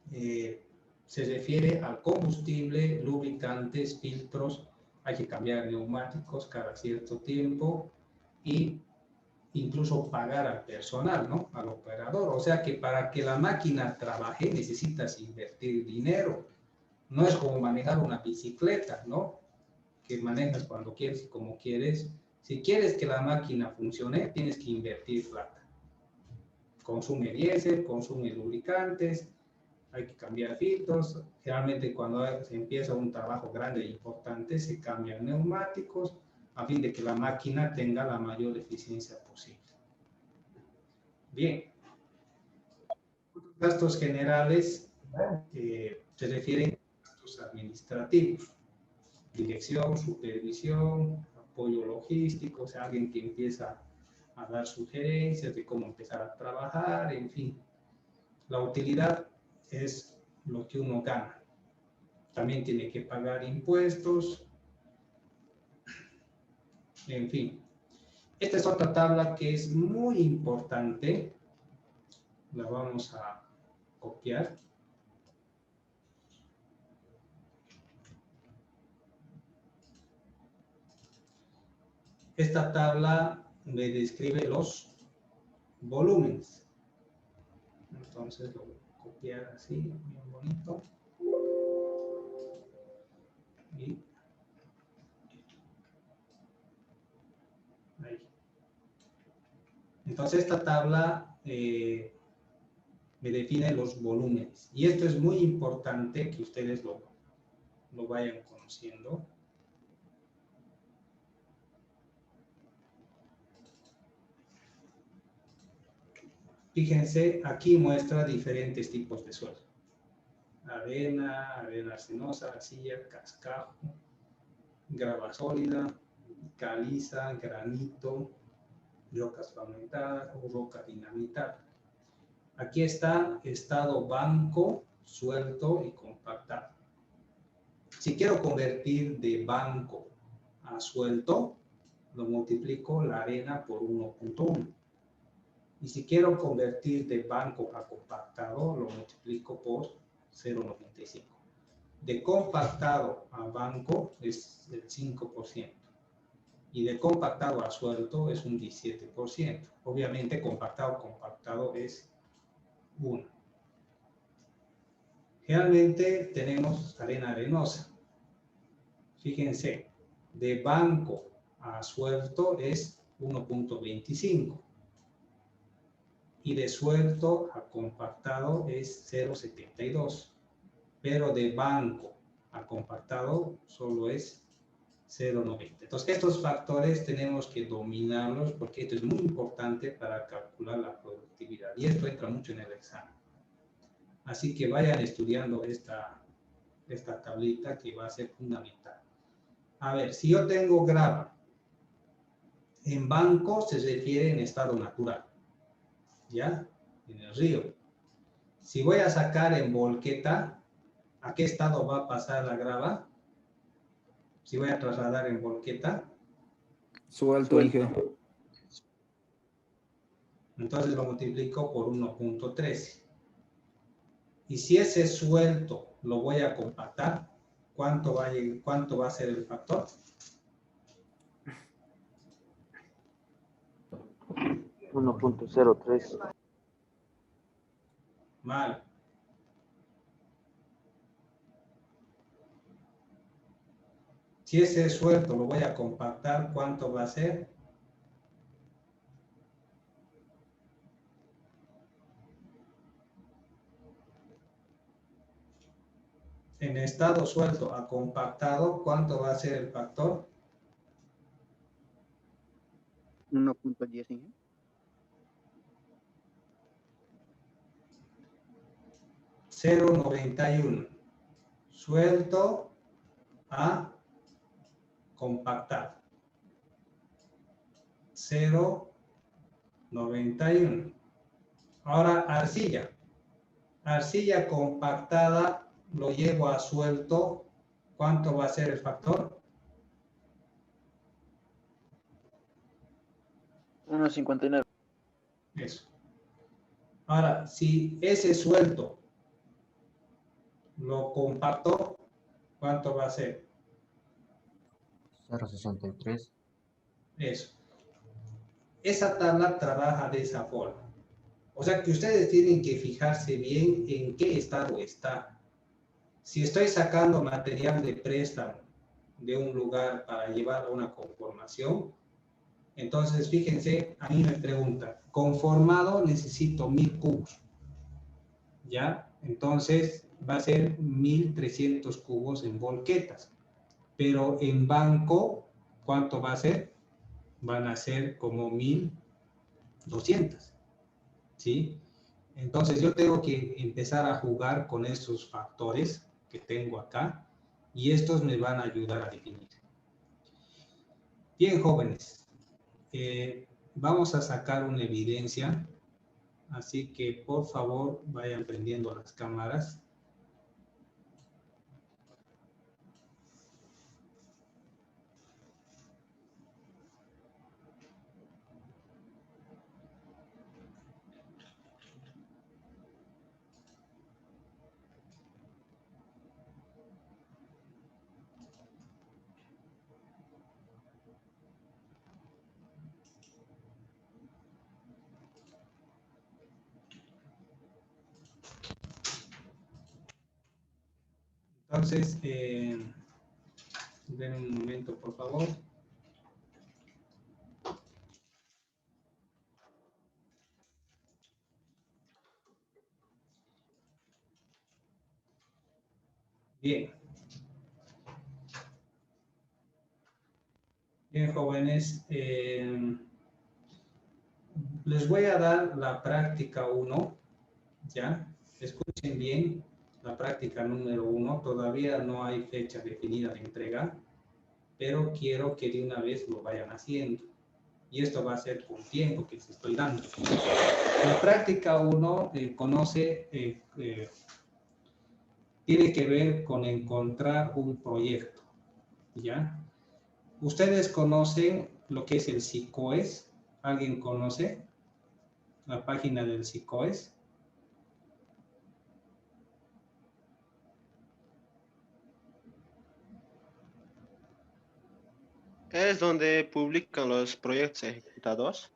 se refiere al combustible, lubricantes, filtros, hay que cambiar neumáticos cada cierto tiempo y incluso pagar al personal, ¿no? Al operador. O sea que para que la máquina trabaje necesitas invertir dinero. No es como manejar una bicicleta, ¿no? Que manejas cuando quieres y como quieres. Si quieres que la máquina funcione, tienes que invertir plata. Consume diésel, consume lubricantes, hay que cambiar filtros. Generalmente cuando se empieza un trabajo grande e importante, se cambian neumáticos a fin de que la máquina tenga la mayor eficiencia posible. Bien. Gastos generales se refieren a gastos administrativos. Dirección, supervisión, apoyo logístico, o sea, alguien que empieza a dar sugerencias de cómo empezar a trabajar, en fin. La utilidad es lo que uno gana. También tiene que pagar impuestos, en fin. Esta es otra tabla que es muy importante. La vamos a copiar. Esta tabla me describe los volúmenes. Entonces lo voy a copiar así, bien bonito. Y ahí. Entonces esta tabla me define los volúmenes. Y esto es muy importante que ustedes lo vayan conociendo. Fíjense, aquí muestra diferentes tipos de suelo. Arena, arena arcinosa, arcilla, cascajo, grava sólida, caliza, granito, rocas fragmentadas o roca dinamitada. Aquí está estado banco, suelto y compactado. Si quiero convertir de banco a suelto, lo multiplico la arena por 1.1. Y si quiero convertir de banco a compactado, lo multiplico por 0.95. De compactado a banco es el 5%. Y de compactado a suelto es un 17%. Obviamente compactado es 1. Generalmente tenemos arena arenosa. Fíjense, de banco a suelto es 1.25. Y de suelto a compactado es 0.72. Pero de banco a compactado solo es 0.90. Entonces, estos factores tenemos que dominarlos porque esto es muy importante para calcular la productividad. Y esto entra mucho en el examen. Así que vayan estudiando esta tablita que va a ser fundamental. A ver, si yo tengo grava, en banco se refiere en estado natural. ¿ya? En el río. Si voy a sacar en volqueta, ¿a qué estado va a pasar la grava? Si voy a trasladar en volqueta. Suelto, Inge. Entonces lo multiplico por 1.13. Y si ese suelto lo voy a compactar, ¿cuánto va a ser el factor? $1.03. Mal. Si ese suelto lo voy a compactar, ¿cuánto va a ser? En estado suelto a compactado, ¿cuánto va a ser el factor? 1.10. 0.91. Suelto a compactado. 0.91. Ahora arcilla. Arcilla compactada lo llevo a suelto. ¿Cuánto va a ser el factor? 1.59. Eso. Ahora, si ese suelto lo compacto, ¿cuánto va a ser? 0.63. Eso. Esa tabla trabaja de esa forma. O sea que ustedes tienen que fijarse bien en qué estado está. Si estoy sacando material de préstamo de un lugar para llevar a una conformación, entonces fíjense, a mí me preguntan, conformado necesito 1000 cubos. ¿Ya? Entonces va a ser 1300 cubos en volquetas. Pero en banco, ¿cuánto va a ser? Van a ser como 1200. ¿Sí? Entonces yo tengo que empezar a jugar con estos factores que tengo acá y estos me van a ayudar a definir. Bien, jóvenes, vamos a sacar una evidencia, así que por favor vayan prendiendo las cámaras. Entonces, denme un momento, por favor. Bien. Bien, jóvenes. Les voy a dar la práctica 1, ¿ya? Escuchen bien, la práctica número 1. Todavía no hay fecha definida de entrega, pero quiero que de una vez lo vayan haciendo. Y esto va a ser con tiempo que les estoy dando. La práctica 1 tiene que ver con encontrar un proyecto, ¿ya? ¿Ustedes conocen lo que es el SICOES? ¿Alguien conoce la página del SICOES? ¿Es donde publican los proyectos ejecutados?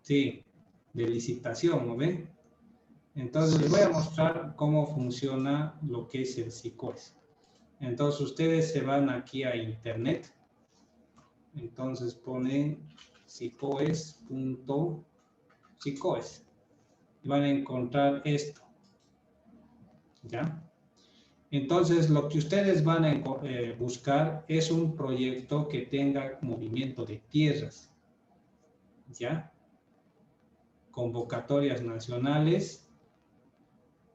Sí, de licitación, ¿no ven? Entonces les voy a mostrar cómo funciona lo que es el SICOES. Entonces ustedes se van aquí a internet. Entonces ponen sicoes.sicoes y van a encontrar esto. ¿Ya? Entonces lo que ustedes van a buscar es un proyecto que tenga movimiento de tierras. ¿Ya? Convocatorias nacionales.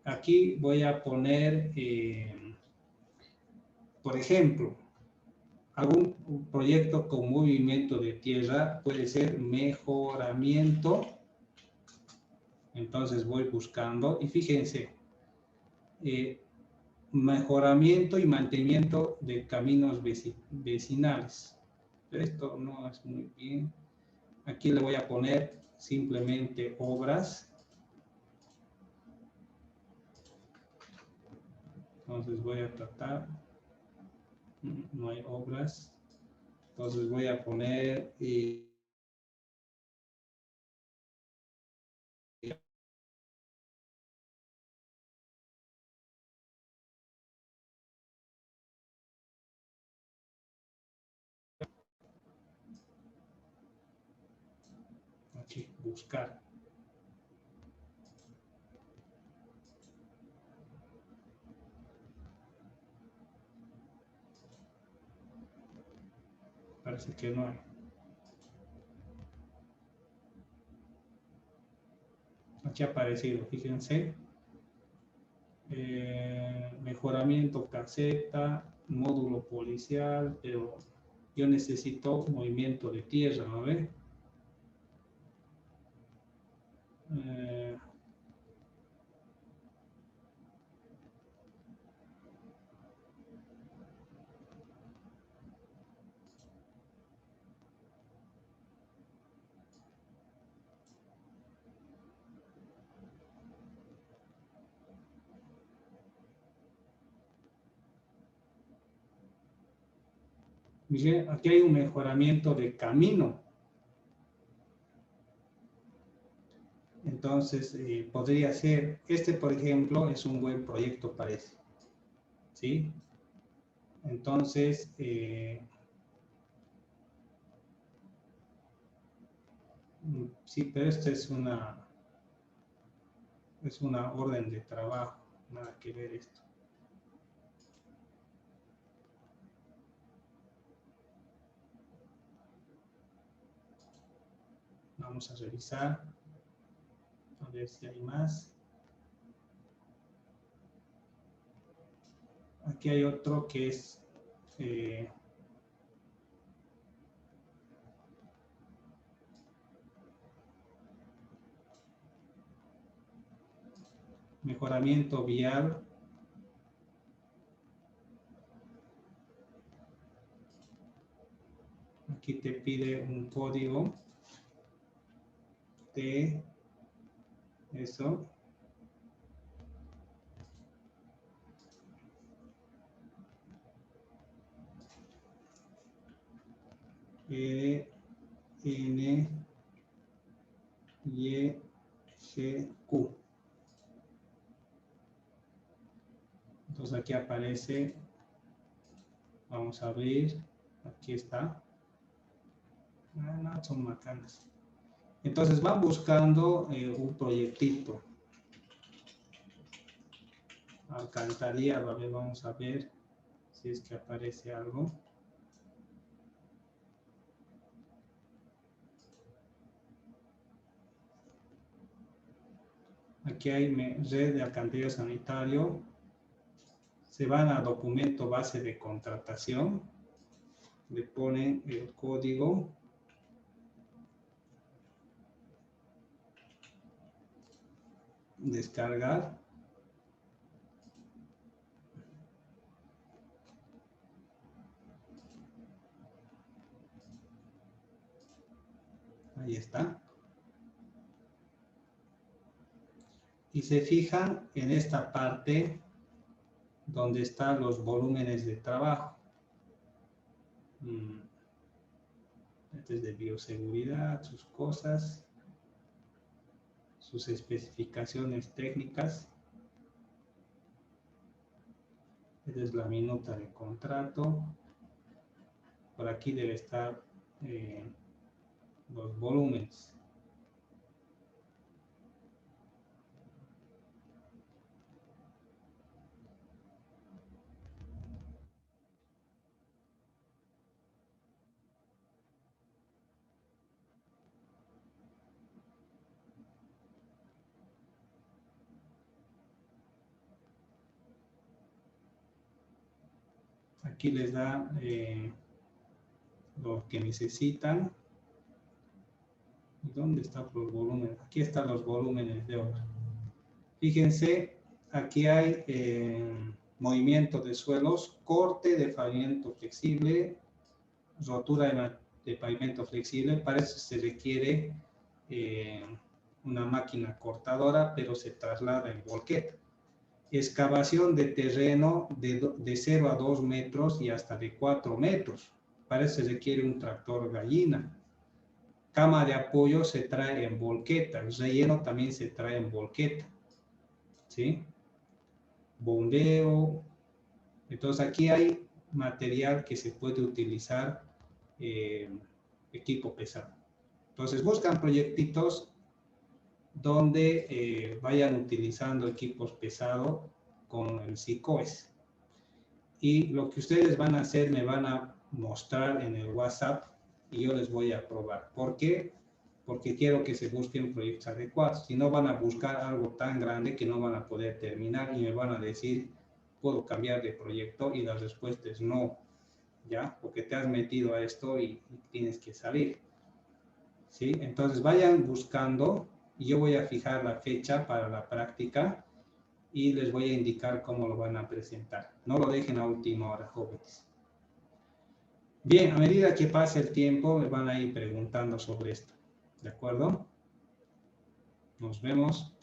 Aquí voy a poner, por ejemplo, algún proyecto con movimiento de tierra puede ser mejoramiento Entonces voy buscando y fíjense, mejoramiento y mantenimiento de caminos vecinales. Pero esto no es muy bien. Aquí le voy a poner simplemente obras. Entonces voy a tratar, no hay obras. Entonces voy a poner aquí, buscar. Parece que no hay. Aquí ha aparecido, fíjense. Mejoramiento caseta, módulo policial, pero yo necesito movimiento de tierra, ¿no ve? Miren, aquí hay un mejoramiento de camino. Entonces, podría ser, este por ejemplo, es un buen proyecto, parece. ¿Sí? Entonces, sí, pero esta es una orden de trabajo, nada que ver esto. Vamos a revisar, a ver si hay más. Aquí hay otro que es mejoramiento vial. Aquí te pide un código de eso. N, Y, G, Q. Entonces aquí aparece, vamos a abrir, aquí está. No, son macanas. Entonces van buscando un proyectito. Alcantarillado, a ver, vamos a ver si es que aparece algo. Aquí hay red de alcantarillado sanitario. Se van a documento base de contratación. Le ponen el código. Descargar. Ahí está. Y se fijan en esta parte donde están los volúmenes de trabajo. Este es de bioseguridad, sus cosas, sus especificaciones técnicas. Esta es la minuta de contrato. Por aquí debe estar los volúmenes. Aquí les da lo que necesitan. ¿Dónde están los volúmenes? Aquí están los volúmenes de obra. Fíjense, aquí hay movimiento de suelos, corte de pavimento flexible, rotura de pavimento flexible. Para eso se requiere una máquina cortadora, pero se traslada en volqueta. Excavación de terreno de 0 a 2 metros y hasta de 4 metros. Para eso se requiere un tractor gallina. Cama de apoyo se trae en volqueta. El relleno también se trae en volqueta. ¿Sí? Bombeo. Entonces aquí hay material que se puede utilizar, equipo pesado. Entonces buscan proyectitos donde vayan utilizando equipos pesados con el SICOES. Y lo que ustedes van a hacer me van a mostrar en el WhatsApp y yo les voy a probar. ¿Por qué? Porque quiero que se busquen proyectos adecuados. Si no, van a buscar algo tan grande que no van a poder terminar y me van a decir, ¿puedo cambiar de proyecto? Y la respuesta es no, ¿ya? Porque te has metido a esto y tienes que salir. ¿Sí? Entonces vayan buscando y yo voy a fijar la fecha para la práctica y les voy a indicar cómo lo van a presentar. No lo dejen a última hora, jóvenes. Bien, a medida que pase el tiempo me van a ir preguntando sobre esto. ¿De acuerdo? Nos vemos.